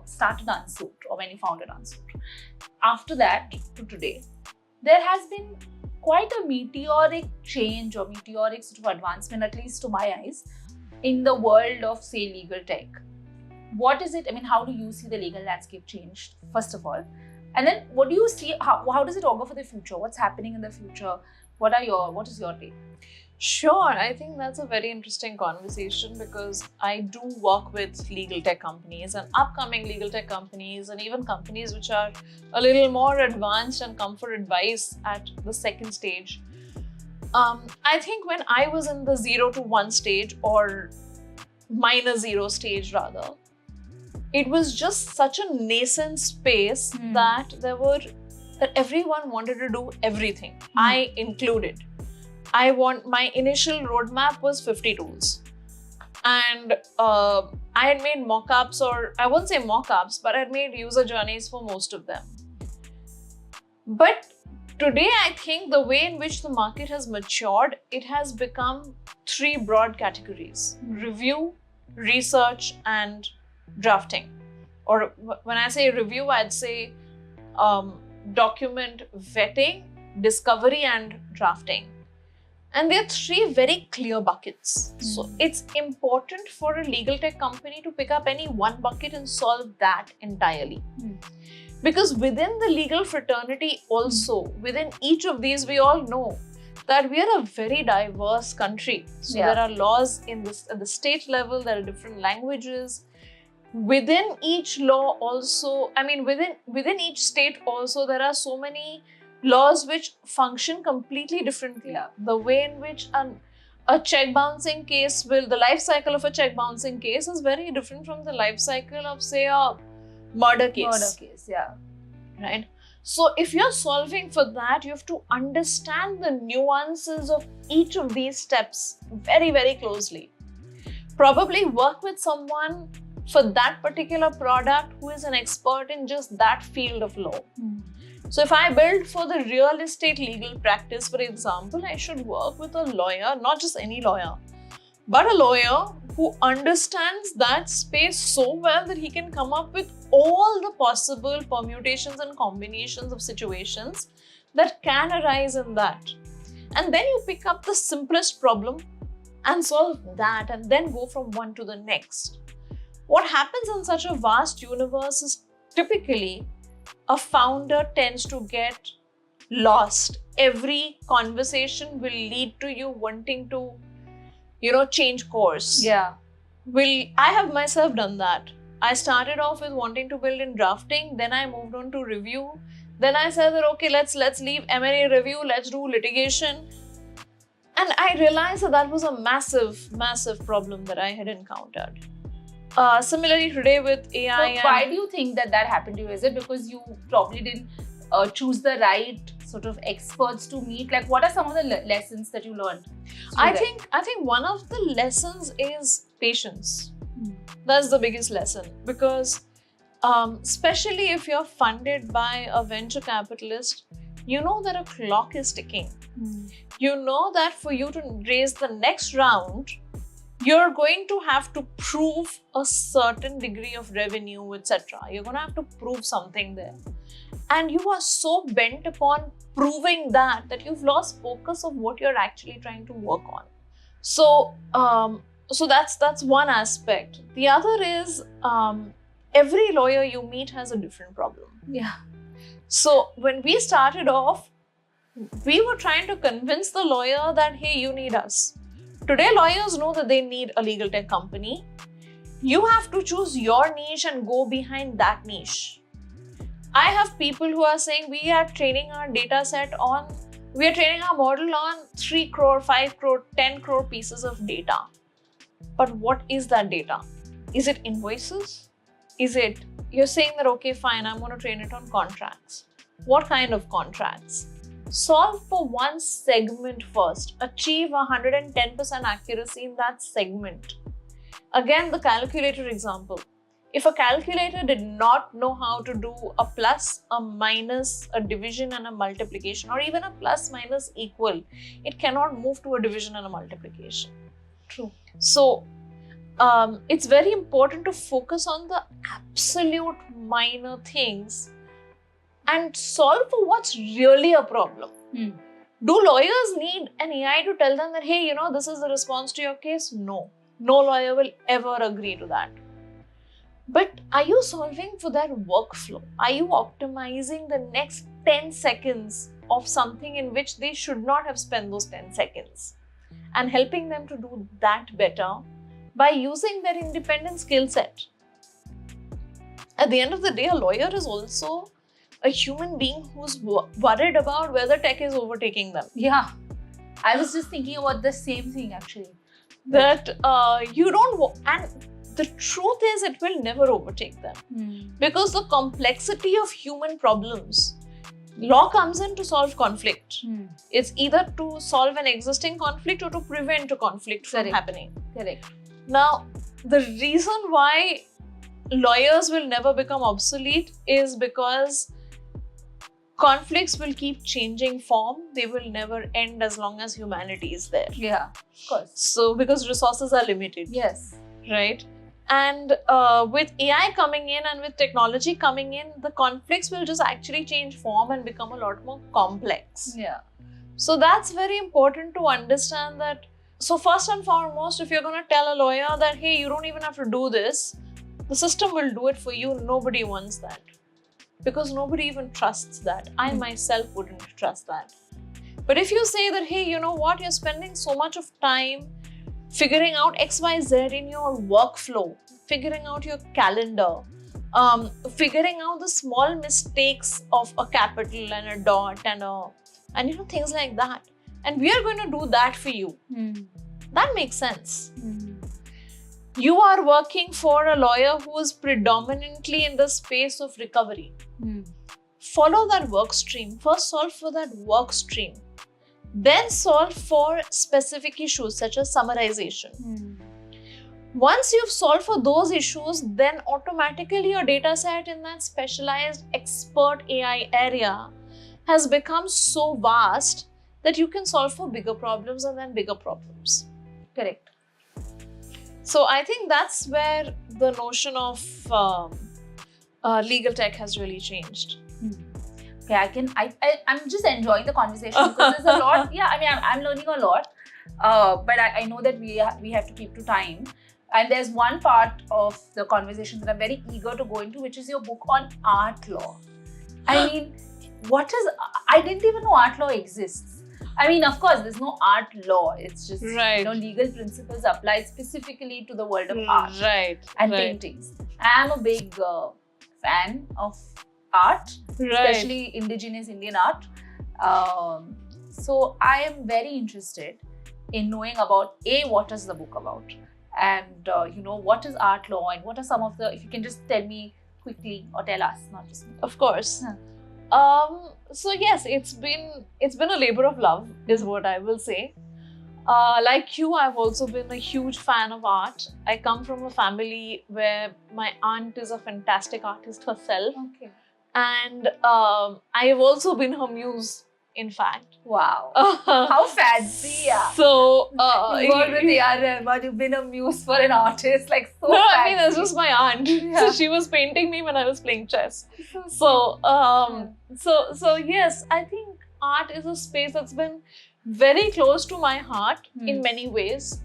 started Unsuit or when you founded Unsuit, after that to today, there has been quite a meteoric change or meteoric sort of advancement, at least to my eyes, in the world of, say, legal tech. What is it? I mean, how do you see the legal landscape change, first of all? And then what do you see? How does it augur for the future? What's happening in the future? What is your take? Sure, I think that's a very interesting conversation because I do work with legal tech companies and upcoming legal tech companies, and even companies which are a little more advanced and come for advice at the second stage. I think when I was in the 0 to 1 stage, or -0 stage rather, it was just such a nascent space that everyone wanted to do everything, I included. My initial roadmap was 50 tools. And I had made mock-ups, or I wouldn't say mock-ups, but I had made user journeys for most of them. But today, I think the way in which the market has matured, it has become 3 broad categories: review, research, and drafting. Or when I say review, I'd say document vetting, discovery, and drafting. And there are 3 very clear buckets. So it's important for a legal tech company to pick up any one bucket and solve that entirely. Because within the legal fraternity also, within each of these, we all know that we are a very diverse country. So there are laws at the state level, there are different languages. Within each law also, within each state also, there are so many laws which function completely differently. The way in which a check bouncing case the life cycle of a check bouncing case is very different from the life cycle of, say, a murder case. Right? So if you're solving for that, you have to understand the nuances of each of these steps very, very closely. Probably work with someone for that particular product who is an expert in just that field of law. So if I build for the real estate legal practice, for example, I should work with a lawyer, not just any lawyer, but a lawyer who understands that space so well that he can come up with all the possible permutations and combinations of situations that can arise in that. And then you pick up the simplest problem and solve that, and then go from one to the next. What happens in such a vast universe is typically a founder tends to get lost. Every conversation will lead to you wanting to, change course. I have myself done that. I started off with wanting to build in drafting, then I moved on to review. Then I said that, okay, let's leave M&A review, let's do litigation. And I realized that was a massive, massive problem that I had encountered. Similarly today with AI. So why do you think that happened to you? Is it because you probably didn't choose the right sort of experts to meet? Like, what are some of the lessons that you learned? I think one of the lessons is patience. That's the biggest lesson, because especially if you're funded by a venture capitalist, you know that a clock is ticking. You know that for you to raise the next round, you're going to have to prove a certain degree of revenue, etc. You're going to have to prove something there. And you are so bent upon proving that you've lost focus of what you're actually trying to work on. So that's one aspect. The other is every lawyer you meet has a different problem. So when we started off, we were trying to convince the lawyer that, hey, you need us. Today, lawyers know that they need a legal tech company. You have to choose your niche and go behind that niche. I have people who are saying we are training our model on 3 crore, 5 crore, 10 crore pieces of data. But what is that data? Is it invoices? You're saying that, okay, fine, I'm going to train it on contracts. What kind of contracts? Solve for one segment first. Achieve 110% accuracy in that segment. Again, the calculator example. If a calculator did not know how to do a plus, a minus, a division and a multiplication, or even a plus, minus, equal, it cannot move to a division and a multiplication. True. So, it's very important to focus on the absolute minor things and solve for what's really a problem. Do lawyers need an AI to tell them that, hey, this is the response to your case? No. No lawyer will ever agree to that. But are you solving for that workflow? Are you optimizing the next 10 seconds of something in which they should not have spent those 10 seconds? and helping them to do that better by using their independent skill set. At the end of the day, a lawyer is also a human being who's worried about whether tech is overtaking them. Yeah. I was just thinking about the same thing actually. That you don't, and the truth is, it will never overtake them. Because the complexity of human problems, law comes in to solve conflict. It's either to solve an existing conflict or to prevent a conflict from happening. Correct. Now, the reason why lawyers will never become obsolete is because conflicts will keep changing form. They will never end as long as humanity is there. Yeah, of course. So, because resources are limited. Yes. Right? And with AI coming in and with technology coming in, the conflicts will just actually change form and become a lot more complex. Yeah. So that's very important to understand that. So first and foremost, if you're going to tell a lawyer that, hey, you don't even have to do this, the system will do it for you. Nobody wants that. Because nobody even trusts that. I myself wouldn't trust that. But if you say that, hey, you know what, you're spending so much of time figuring out XYZ in your workflow, figuring out your calendar, figuring out the small mistakes of a capital and a dot and you know, things like that. And we are going to do that for you. That makes sense. You are working for a lawyer who is predominantly in the space of recovery. Follow that work stream. First solve for that work stream. Then solve for specific issues such as summarization. Once you've solved for those issues, then automatically your data set in that specialized expert AI area has become so vast that you can solve for bigger problems and then bigger problems. Correct. So I think that's where the notion of legal tech has really changed. Okay, I'm just enjoying the conversation because there's a lot. Yeah, I mean, I'm learning a lot, but I know that we have to keep to time. And there's one part of the conversation that I'm very eager to go into, which is your book on art law. I mean, I didn't even know art law exists. I mean, of course, there's no art law. It's just, legal principles applied specifically to the world of art and paintings. I am a big fan of art, especially indigenous Indian art. So I am very interested in knowing about what is the book about, and what is art law, and what are some of the, if you can just tell me quickly or tell us, not just me. Of course. So yes, it's been a labor of love, is what I will say. Like you, I've also been a huge fan of art. I come from a family where my aunt is a fantastic artist herself. Okay. And I have also been her muse, in fact. Wow. How fancy, yeah. So, you worked with A.R. Rahman, you've been a muse for an artist, like so fancy. I mean, it's just my aunt. So she was painting me when I was playing chess. So yes, I think art is a space that's been very close to my heart in many ways.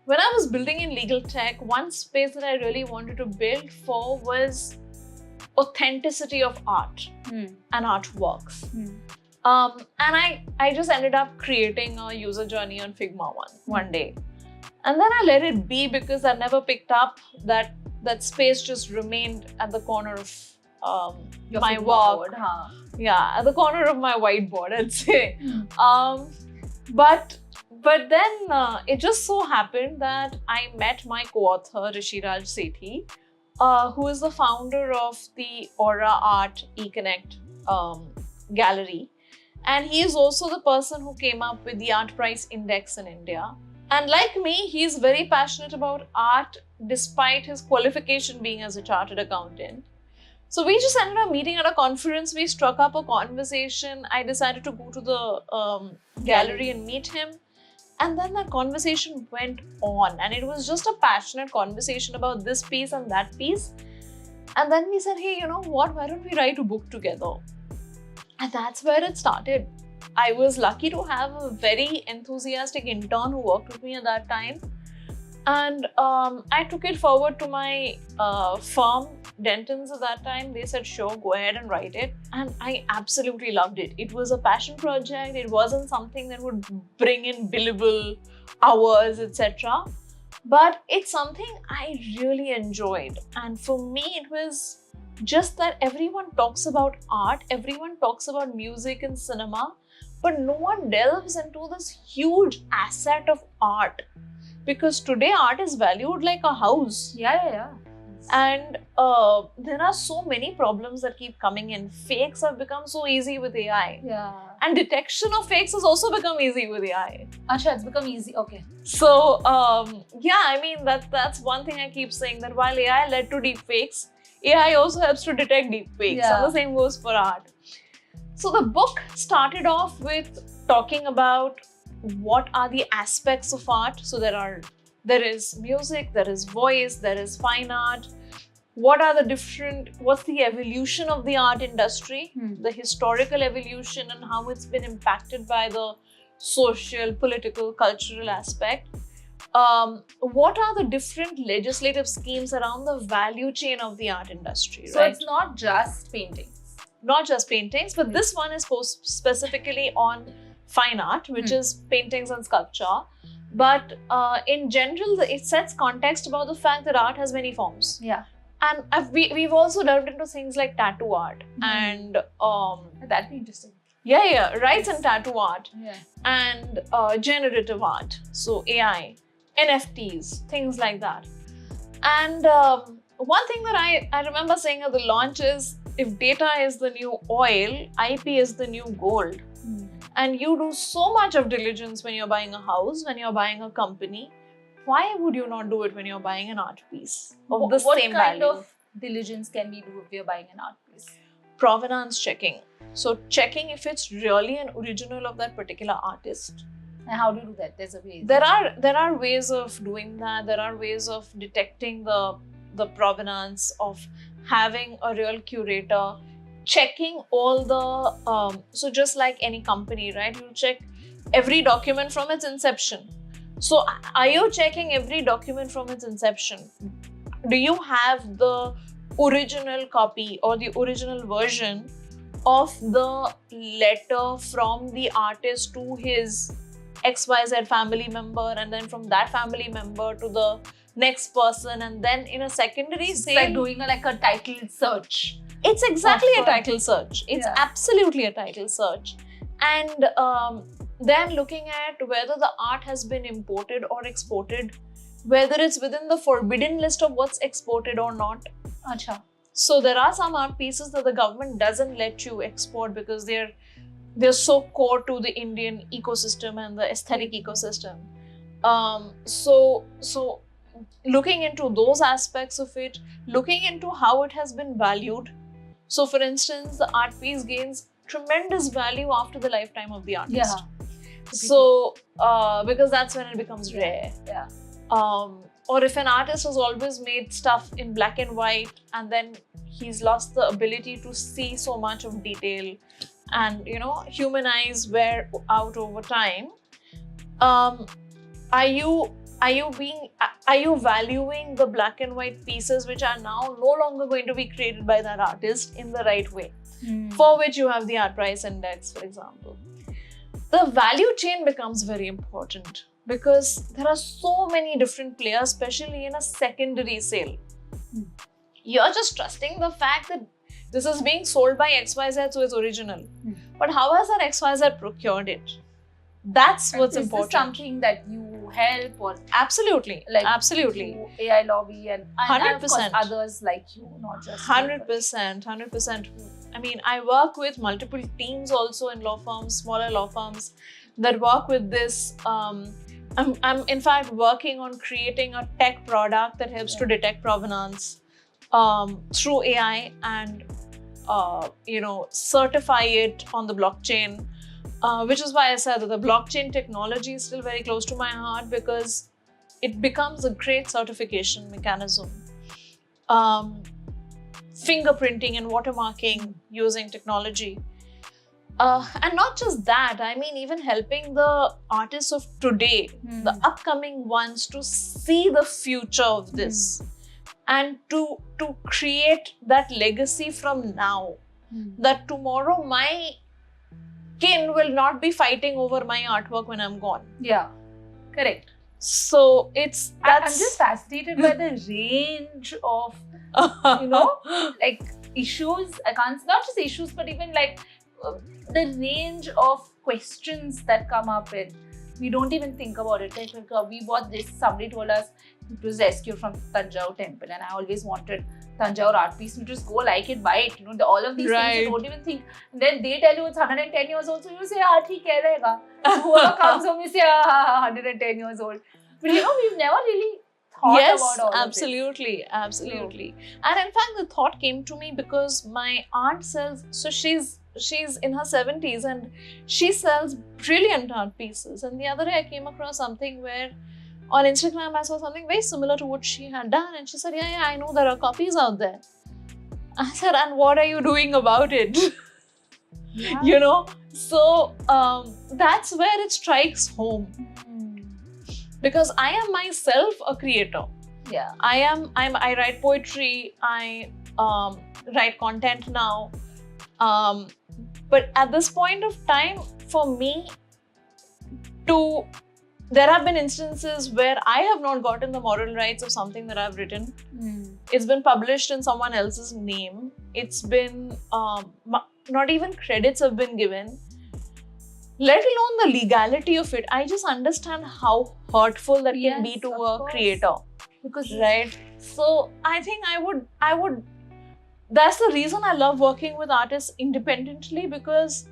When I was building in legal tech, one space that I really wanted to build for was authenticity of art and artworks. And I just ended up creating a user journey on Figma one day. And then I let it be because I never picked up that space just remained at the corner of my work. Board, huh? Yeah, at the corner of my whiteboard, I'd say. But then it just so happened that I met my co-author, Rishiraj Sethi, who is the founder of the Aura Art eConnect gallery. And he is also the person who came up with the Art Price Index in India. And like me, he's very passionate about art despite his qualification being as a chartered accountant. So we just ended up meeting at a conference. We struck up a conversation. I decided to go to the gallery and meet him. And then that conversation went on. And it was just a passionate conversation about this piece and that piece. And then we said, hey, you know what? Why don't we write a book together? And that's where it started. I was lucky to have a very enthusiastic intern who worked with me at that time. And I took it forward to my firm, Dentons, at that time. They said, sure, go ahead and write it. And I absolutely loved it. It was a passion project. It wasn't something that would bring in billable hours, etc. But it's something I really enjoyed. And for me, it was just that everyone talks about art, everyone talks about music and cinema, but no one delves into this huge asset of art. Because today art is valued like a house. Yeah. And there are so many problems that keep coming in. Fakes have become so easy with AI. Yeah. And detection of fakes has also become easy with AI. Acha, it's become easy. Okay. So, yeah, I mean, that's one thing I keep saying, that while AI led to deep fakes, AI also helps to detect deep fakes. Yeah. And the same goes for art. So the book started off with talking about what are the aspects of art. So there is music, there is voice, there is fine art. What's the evolution of the art industry, the historical evolution, and how it's been impacted by the social, political, cultural aspect. What are the different legislative schemes around the value chain of the art industry, So right? it's not just paintings. Not just paintings, but this one is specifically on fine art, which is paintings and sculpture. But in general, it sets context about the fact that art has many forms. Yeah. And we've also delved into things like tattoo art and That'd be interesting. rights and tattoo art Yeah. and generative art, so AI, NFTs, things like that. And one thing that I remember saying at the launch is, if data is the new oil, IP is the new gold. And you do so much of diligence when you're buying a house, when you're buying a company. Why would you not do it when you're buying an art piece of the What same kind value? of diligence can we do if we're buying an art piece? Provenance checking. So checking if it's really an original of that particular artist. And how do you do that? There's a way. There are ways of doing that. There are ways of detecting the provenance, of having a real curator, checking all the so just like any company, right? You check every document from its inception. So are you checking every document from its inception? Do you have the original copy or the original version of the letter from the artist to his XYZ family member, and then from that family member to the next person, and then in a secondary It's sale? like doing a title search. It's exactly a Of, title search. It's yeah. absolutely a title search. And then looking at whether the art has been imported or exported, whether it's within the forbidden list of what's exported or not. Acha. So there are some art pieces that the government doesn't let you export because they're so core to the Indian ecosystem and the aesthetic ecosystem. So looking into those aspects of it, looking into how it has been valued. So for instance, the art piece gains tremendous value after the lifetime of the artist. Yeah. So because that's when it becomes rare. Yeah. Or if an artist has always made stuff in black and white and then he's lost the ability to see so much of detail and, human eyes wear out over time, are you valuing the black and white pieces which are now no longer going to be created by that artist in the right way, for which you have the art price index, for example? The value chain becomes very important because there are so many different players, especially in a secondary sale. You're just trusting the fact that this is being sold by XYZ, so it's original. But how has that XYZ procured it? That's what's important. Is this something that you help or Absolutely. Absolutely. through AI lobby and of course 100%. others like you, not just 100%. I mean, I work with multiple teams also in law firms, smaller law firms that work with this. I'm in fact working on creating a tech product that helps to detect provenance through AI and certify it on the blockchain. Which is why I said that the blockchain technology is still very close to my heart because it becomes a great certification mechanism. Fingerprinting and watermarking using technology. And not just that, I mean, even helping the artists of today, the upcoming ones, to see the future of this and to create that legacy from now. That tomorrow my kin will not be fighting over my artwork when I'm gone. Yeah, correct. So it's I'm just fascinated by the range of, you know, like issues. I can't, not just issues, but even like the range of questions that come up and we don't even think about it. Like we bought this, somebody told us it was rescued from Tanjore temple, and I always wanted Tanjore art piece. You just go like it, buy it. You know, all of these things you don't even think. And then they tell you it's 110 years old, so you say, "Ah, theek hai rahega." Whoever comes home, you say, "Ah, 110 years old." But you know, we've never really thought about all absolutely, absolutely. And in fact, the thought came to me because my aunt sells. So she's in her 70s and she sells brilliant art pieces. And the other day I came across something where on Instagram I saw something very similar to what she had done, and she said, yeah, I know there are copies out there. I said, and what are you doing about it? Yeah. You know, so that's where it strikes home. Because I am myself a creator. Yeah. I write poetry, I write content now. But at this point of time, for me, there have been instances where I have not gotten the moral rights of something that I've written. It's been published in someone else's name. It's been, not even credits have been given, let alone the legality of it. I just understand how hurtful that can be to a creator. Because right? So I think I would, that's the reason I love working with artists independently, because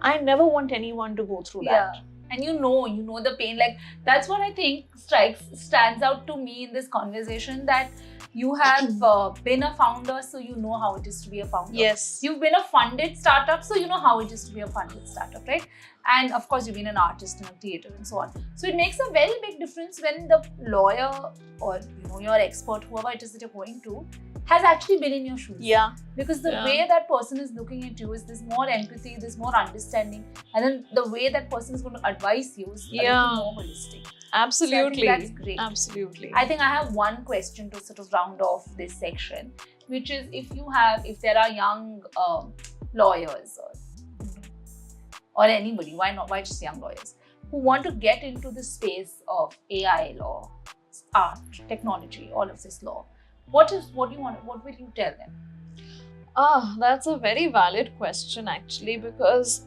I never want anyone to go through that. And you know the pain. Like, that's what I think stands out to me in this conversation, that you have been a founder, so you know how it is to be a founder. Yes. You've been a funded startup, so you know how it is to be a funded startup, right? And of course, you've been an artist and a creator and so on. So it makes a very big difference when the lawyer or your expert, whoever it is that you're going to, has actually been in your shoes. Yeah. Because the way that person is looking at you is there's more empathy, there's more understanding, and then the way that person is going to advise you is a little more holistic. Absolutely. So I think that's great. Absolutely. I think I have one question to sort of round off this section, which is if there are young lawyers or anybody, why just young lawyers, who want to get into the space of AI law, art, technology, all of this law, what will you tell them? That's a very valid question actually, because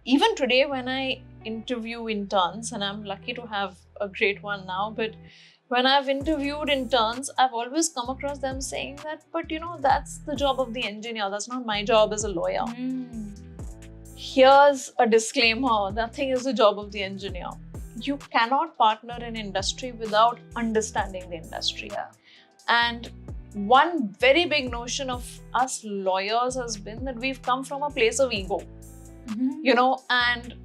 even today when I interview interns, and I'm lucky to have a great one now, but when I've interviewed interns, I've always come across them saying that, but that's the job of the engineer, that's not my job as a lawyer. Here's a disclaimer, nothing is the job of the engineer. You cannot partner in industry without understanding the industry. And one very big notion of us lawyers has been that we've come from a place of ego, and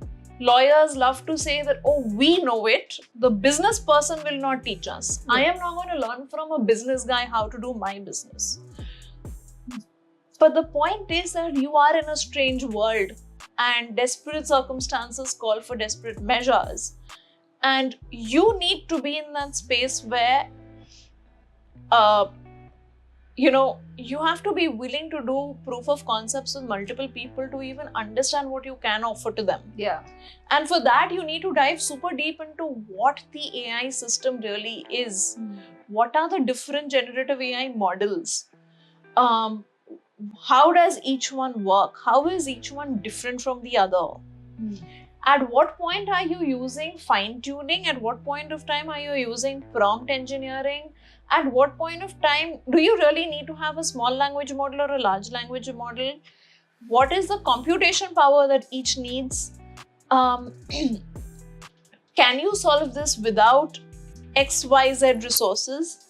lawyers love to say that, oh, we know it, the business person will not teach us. I am not going to learn from a business guy how to do my business. But the point is that you are in a strange world and desperate circumstances call for desperate measures. And you need to be in that space where you have to be willing to do proof of concepts with multiple people to even understand what you can offer to them. And for that, you need to dive super deep into what the AI system really is. What are the different generative AI models? How does each one work? How is each one different from the other? At what point are you using fine-tuning? At what point of time are you using prompt engineering? At what point of time do you really need to have a small language model or a large language model? What is the computation power that each needs? Can you solve this without XYZ resources?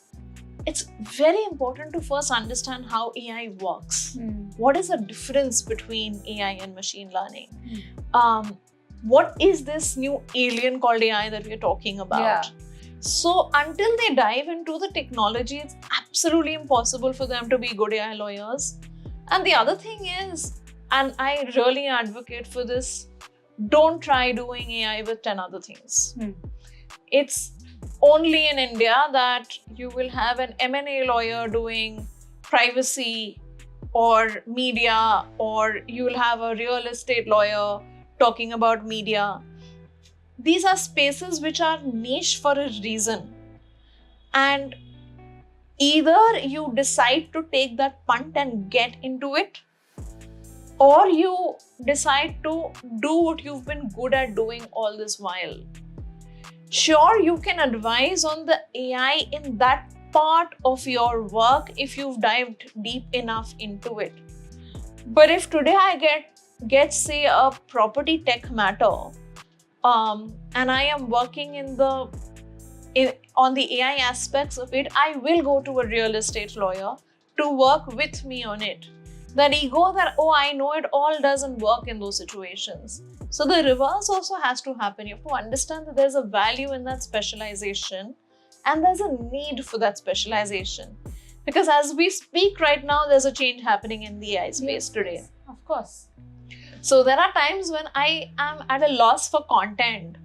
It's very important to first understand how AI works. What is the difference between AI and machine learning? What is this new alien called AI that we're talking about? So until they dive into the technology, it's absolutely impossible for them to be good AI lawyers. And the other thing is, and I really advocate for this, don't try doing AI with 10 other things. It's only in India that you will have an M&A lawyer doing privacy or media, or you will have a real estate lawyer talking about media. These are spaces which are niche for a reason. And either you decide to take that punt and get into it, or you decide to do what you've been good at doing all this while. Sure, you can advise on the AI in that part of your work if you've dived deep enough into it. But if today I get say a property tech matter, and I am working on the AI aspects of it, I will go to a real estate lawyer to work with me on it. That ego that, oh, I know it all doesn't work in those situations. So the reverse also has to happen. You have to understand that there's a value in that specialization and there's a need for that specialization. Because as we speak right now, there's a change happening in the AI space today. Of course. So there are times when I am at a loss for content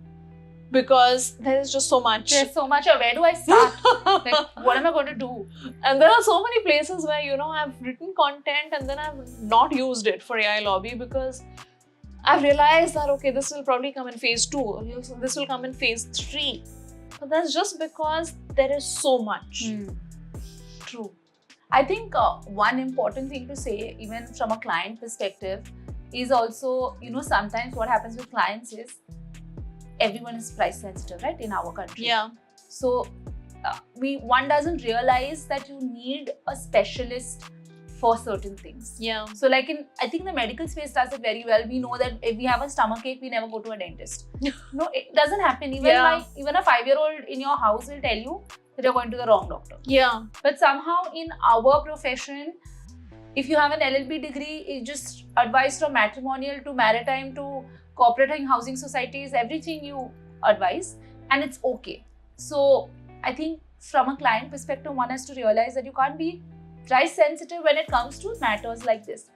because there is just so much. There's so much. Where do I start? Like, what am I going to do? And there are so many places where, I've written content and then I've not used it for AI Lobby because I've realized that, okay, this will probably come in phase 2, this will come in phase 3. But that's just because there is so much. True. I think one important thing to say, even from a client perspective, is also, sometimes what happens with clients is everyone is price sensitive, right, in our country. Yeah. So one doesn't realize that you need a specialist for certain things. Yeah. So like I think the medical space does it very well. We know that if we have a stomach ache, we never go to a dentist. No, it doesn't happen. Even a 5-year-old in your house will tell you that you're going to the wrong doctor. Yeah. But somehow in our profession, if you have an LLB degree, it's just advice from matrimonial to maritime to corporate and housing societies, everything you advise, and it's okay. So I think from a client perspective, one has to realize that you can't be price sensitive when it comes to matters like this.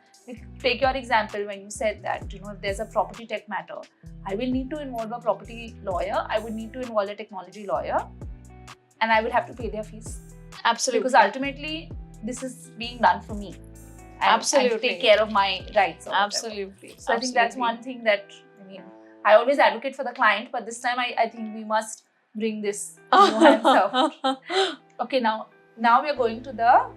Take your example when you said that, if there's a property tech matter, I will need to involve a property lawyer, I would need to involve a technology lawyer, and I will have to pay their fees. Absolutely. Because ultimately, this is being done for me. Absolutely. And take care of my rights. Absolutely. So I think that's one thing that, I always advocate for the client, but this time I think we must bring this hands up. Okay, now we are going to the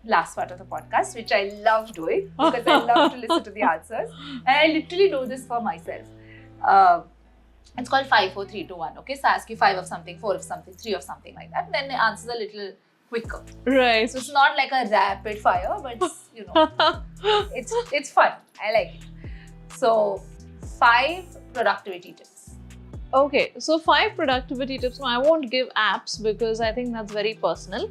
last part of the podcast, which I love doing because I love to listen to the answers. And I literally do this for myself. It's called 5, 4, 3, 2, 1. Okay, so I ask you 5 of something, 4 of something, 3 of something like that. Then the answers a little quicker. Right. So it's not like a rapid fire, but it's, it's fun. I like it. So 5 productivity tips. Okay, so 5 productivity tips. Now, I won't give apps because I think that's very personal.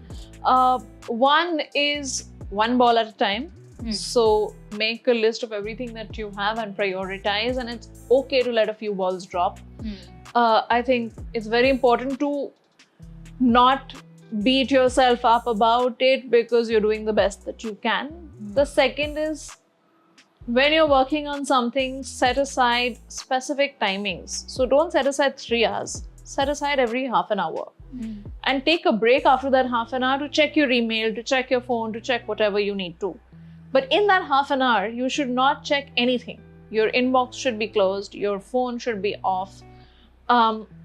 One is one ball at a time. So make a list of everything that you have and prioritize, and it's okay to let a few balls drop. I think it's very important to not beat yourself up about it because you're doing the best that you can. The second is, when you're working on something, set aside specific timings. So don't set aside 3 hours. Set aside every half an hour. And take a break after that half an hour to check your email, to check your phone, to check whatever you need to. But in that half an hour, you should not check anything. Your inbox should be closed. Your phone should be off.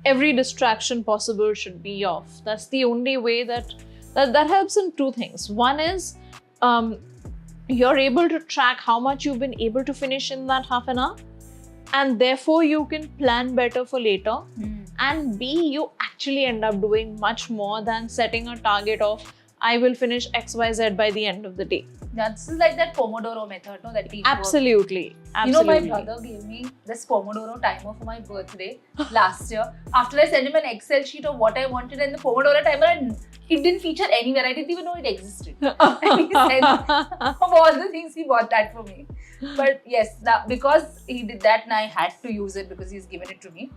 Every distraction possible should be off. That's the only way that helps in 2 things. One is, you're able to track how much you've been able to finish in that half an hour, and therefore you can plan better for later. And B, you actually end up doing much more than setting a target of, I will finish XYZ by the end of the day. This is like that Pomodoro method, no? That people Absolutely. Absolutely. My brother gave me this Pomodoro timer for my birthday last year. After I sent him an Excel sheet of what I wanted and the Pomodoro timer, and it didn't feature anywhere. I didn't even know it existed. And he said, of all the things, he bought that for me. But yes, because he did that and I had to use it because he's given it to me,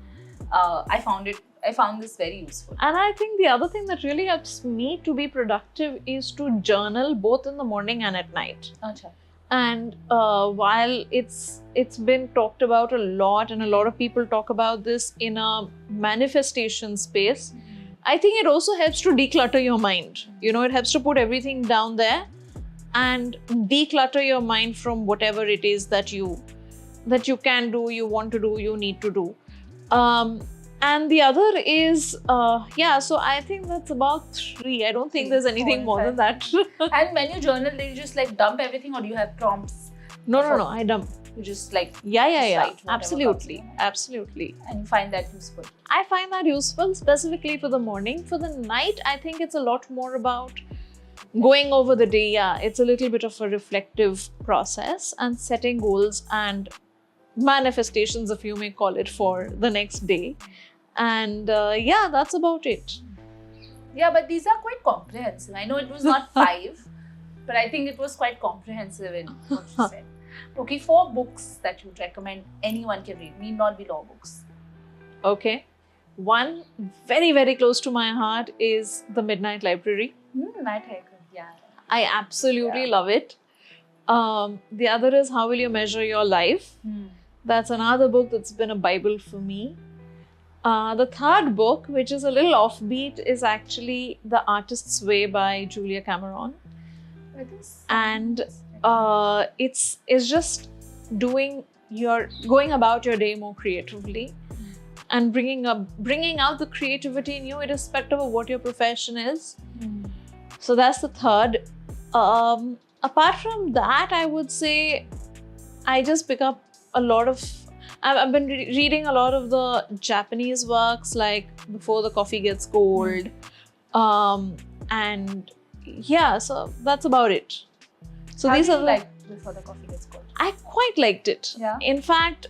I found this very useful. And I think the other thing that really helps me to be productive is to journal both in the morning and at night. Achha. And while it's been talked about a lot, and a lot of people talk about this in a manifestation space, I think it also helps to declutter your mind. You know, it helps to put everything down there and declutter your mind from whatever it is that you can do, you want to do, you need to do. And the other is, so I think that's about 3. I don't think there's anything more than that. And when you journal, do you just like dump everything, or do you have prompts? No, I dump. You just like Yeah. write whatever Absolutely. comes to your mind. Absolutely. And you find that useful. I find that useful specifically for the morning. For the night, I think it's a lot more about going over the day. Yeah, it's a little bit of a reflective process and setting goals and manifestations, if you may call it, for the next day. And that's about it. Yeah, but these are quite comprehensive. I know it was not 5, but I think it was quite comprehensive in what you said. Okay, 4 books that you'd recommend anyone can read. Need not be law books. Okay. One very, very close to my heart is The Midnight Library. Night Hiker. Yeah. I absolutely love it. The other is How Will You Measure Your Life? That's another book that's been a Bible for me. The third book, which is a little offbeat, is actually The Artist's Way by Julia Cameron. And it's just going about your day more creatively and bringing out the creativity in you, irrespective of what your profession is. So that's the third. Apart from that, I would say I just pick up a lot of. I've been reading a lot of the Japanese works, like Before the Coffee Gets Cold, and so that's about it. So How these do are you like Before the Coffee Gets Cold? I quite liked it. Yeah. In fact,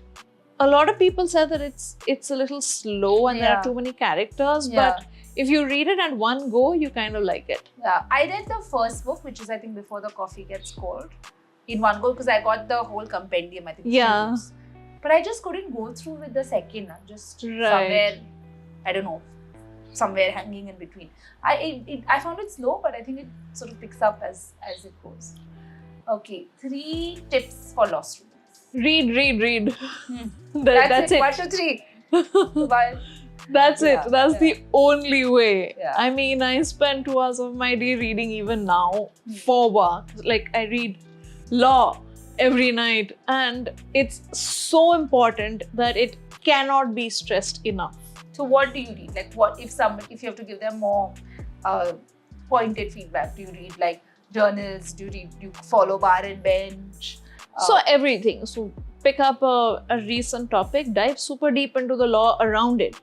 a lot of people said that it's a little slow and there are too many characters, but if you read it at one go, you kind of like it. Yeah, I read the first book, which is I think Before the Coffee Gets Cold, in one go because I got the whole compendium. I think. Yeah. But I just couldn't go through with the second. Just Right. somewhere, I don't know, somewhere hanging in between. I found it slow, but I think it sort of picks up as it goes. Okay, 3 tips for law students. Read. That's it. 1, 2, 3. Bye. That's it. That's the only way. Yeah. I mean, I spend 2 hours of my day reading even now for work. Like, I read law every night, and it's so important that it cannot be stressed enough. So what do you read? Like, what if you have to give them more pointed feedback? Do you read like journals? Do you follow Bar and Bench? So everything. So pick up a recent topic, dive super deep into the law around it.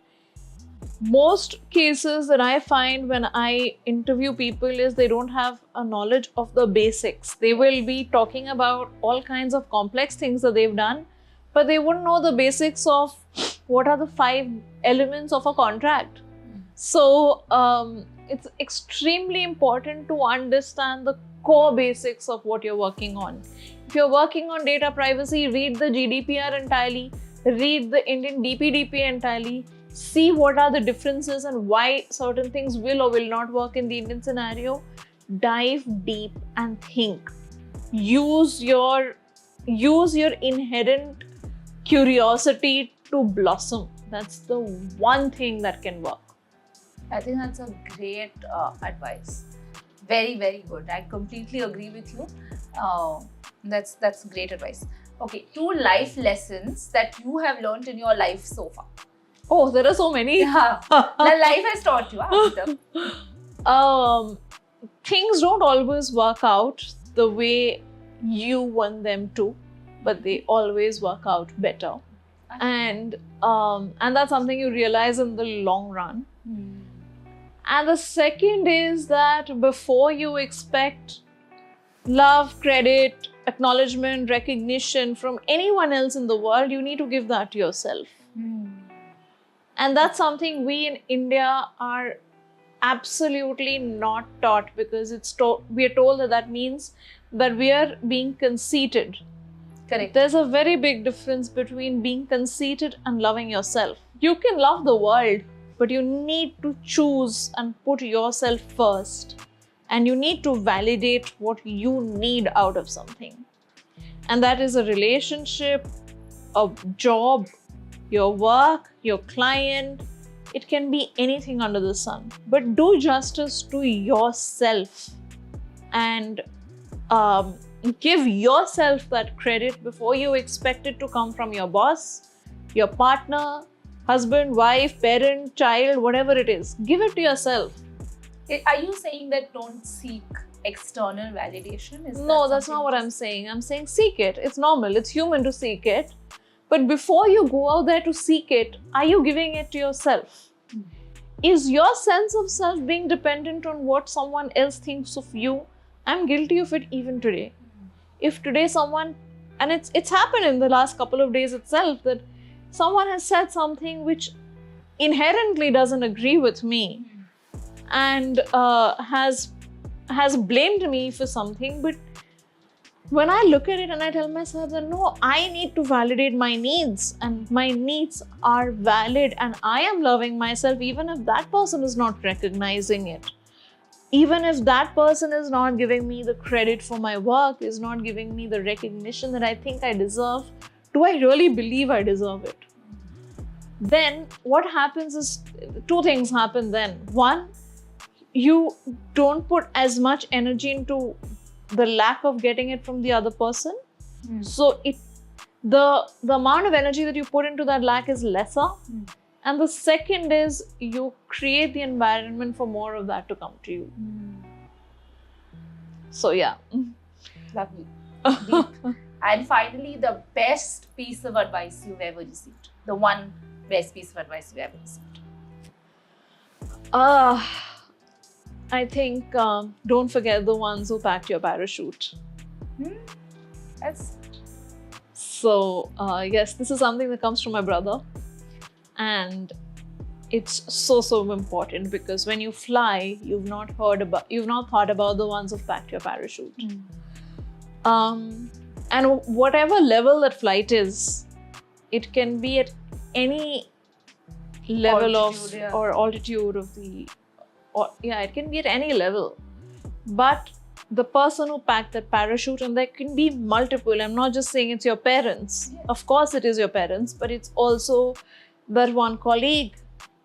Most cases that I find when I interview people is they don't have a knowledge of the basics. They will be talking about all kinds of complex things that they've done, but they wouldn't know the basics of what are the 5 elements of a contract. So it's extremely important to understand the core basics of what you're working on. If you're working on data privacy, read the GDPR entirely, read the Indian DPDP entirely, see what are the differences and why certain things will or will not work in the Indian scenario. Dive deep and think. Use your inherent curiosity to blossom. That's the one thing that can work. I think that's a great advice. Very, very good. I completely agree with you. That's great advice. Okay, 2 life lessons that you have learned in your life so far. Oh, there are so many. Yeah, that life has taught you. Things don't always work out the way you want them to, but they always work out better. And that's something you realize in the long run. And the second is that before you expect love, credit, acknowledgement, recognition from anyone else in the world, you need to give that to yourself. And that's something we in India are absolutely not taught, because we are told that means that we are being conceited. Correct. There's a very big difference between being conceited and loving yourself. You can love the world, but you need to choose and put yourself first. And you need to validate what you need out of something. And that is a relationship, a job, your work, your client. It can be anything under the sun. But do justice to yourself and give yourself that credit before you expect it to come from your boss, your partner, husband, wife, parent, child, whatever it is. Give it to yourself. Are you saying that don't seek external validation? No, that's not what I'm saying. I'm saying seek it. It's normal. It's human to seek it. But before you go out there to seek it, are you giving it to yourself? Is your sense of self being dependent on what someone else thinks of you? I'm guilty of it even today. If today someone, and it's happened in the last couple of days itself, that someone has said something which inherently doesn't agree with me and has blamed me for something, but when I look at it and I tell myself that no, I need to validate my needs and my needs are valid and I am loving myself even if that person is not recognizing it. Even if that person is not giving me the credit for my work, is not giving me the recognition that I think I deserve, do I really believe I deserve it? Then what happens is, two things happen then. One, you don't put as much energy into the lack of getting it from the other person. So the amount of energy that you put into that lack is lesser. And the second is you create the environment for more of that to come to you. So yeah. Lovely. Deep. And finally, the best piece of advice you've ever received. The one best piece of advice you've ever received. I think don't forget the ones who packed your parachute. Yes. So yes, this is something that comes from my brother. And it's so important because when you fly, you've not thought about the ones who've packed your parachute. And whatever level that flight is, it can be at any level Altitude, or altitude of the, it can be at any level. But the person who packed that parachute, and there can be multiple, I'm not just saying it's your parents. Yes. Of course it is your parents, but it's also that one colleague,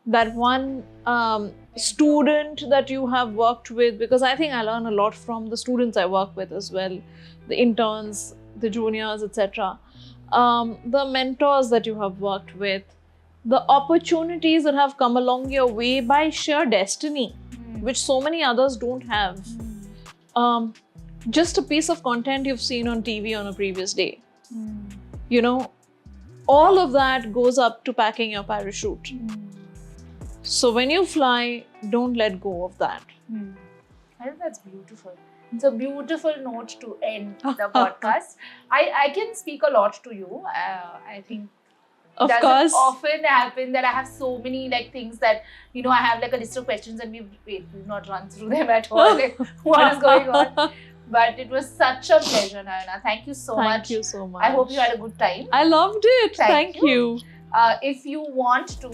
that one student that you have worked with, because I think I learn a lot from the students I work with as well, the interns, the juniors, etc. The mentors that you have worked with, the opportunities that have come along your way by sheer destiny, which so many others don't have. Just a piece of content you've seen on TV on a previous day. You know, all of that goes up to packing your parachute. So when you fly, don't let go of that. I think that's beautiful. It's a beautiful note to end the podcast. I can speak a lot to you. I think Of doesn't course. often happen that I have so many things that I have a list of questions and we've not run through them at all. What is going on? But it was such a pleasure, Nayana. Thank you so much. Thank you so much. I hope you had a good time. I loved it. Thank Thank you. If you want to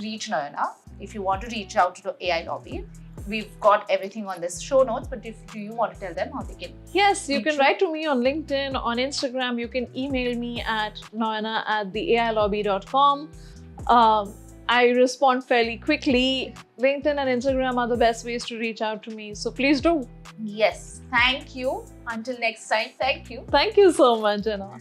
reach Nayana, if you want to reach out to the AI Lobby, we've got everything on this show notes. But do you want to tell them how they can? Yes, you reach can write to me on LinkedIn, on Instagram. You can email me at noyana@theailobby.com. I respond fairly quickly. LinkedIn and Instagram are the best ways to reach out to me. So please do. Yes. Thank you. Until next time, thank you. Thank you so much, Anna.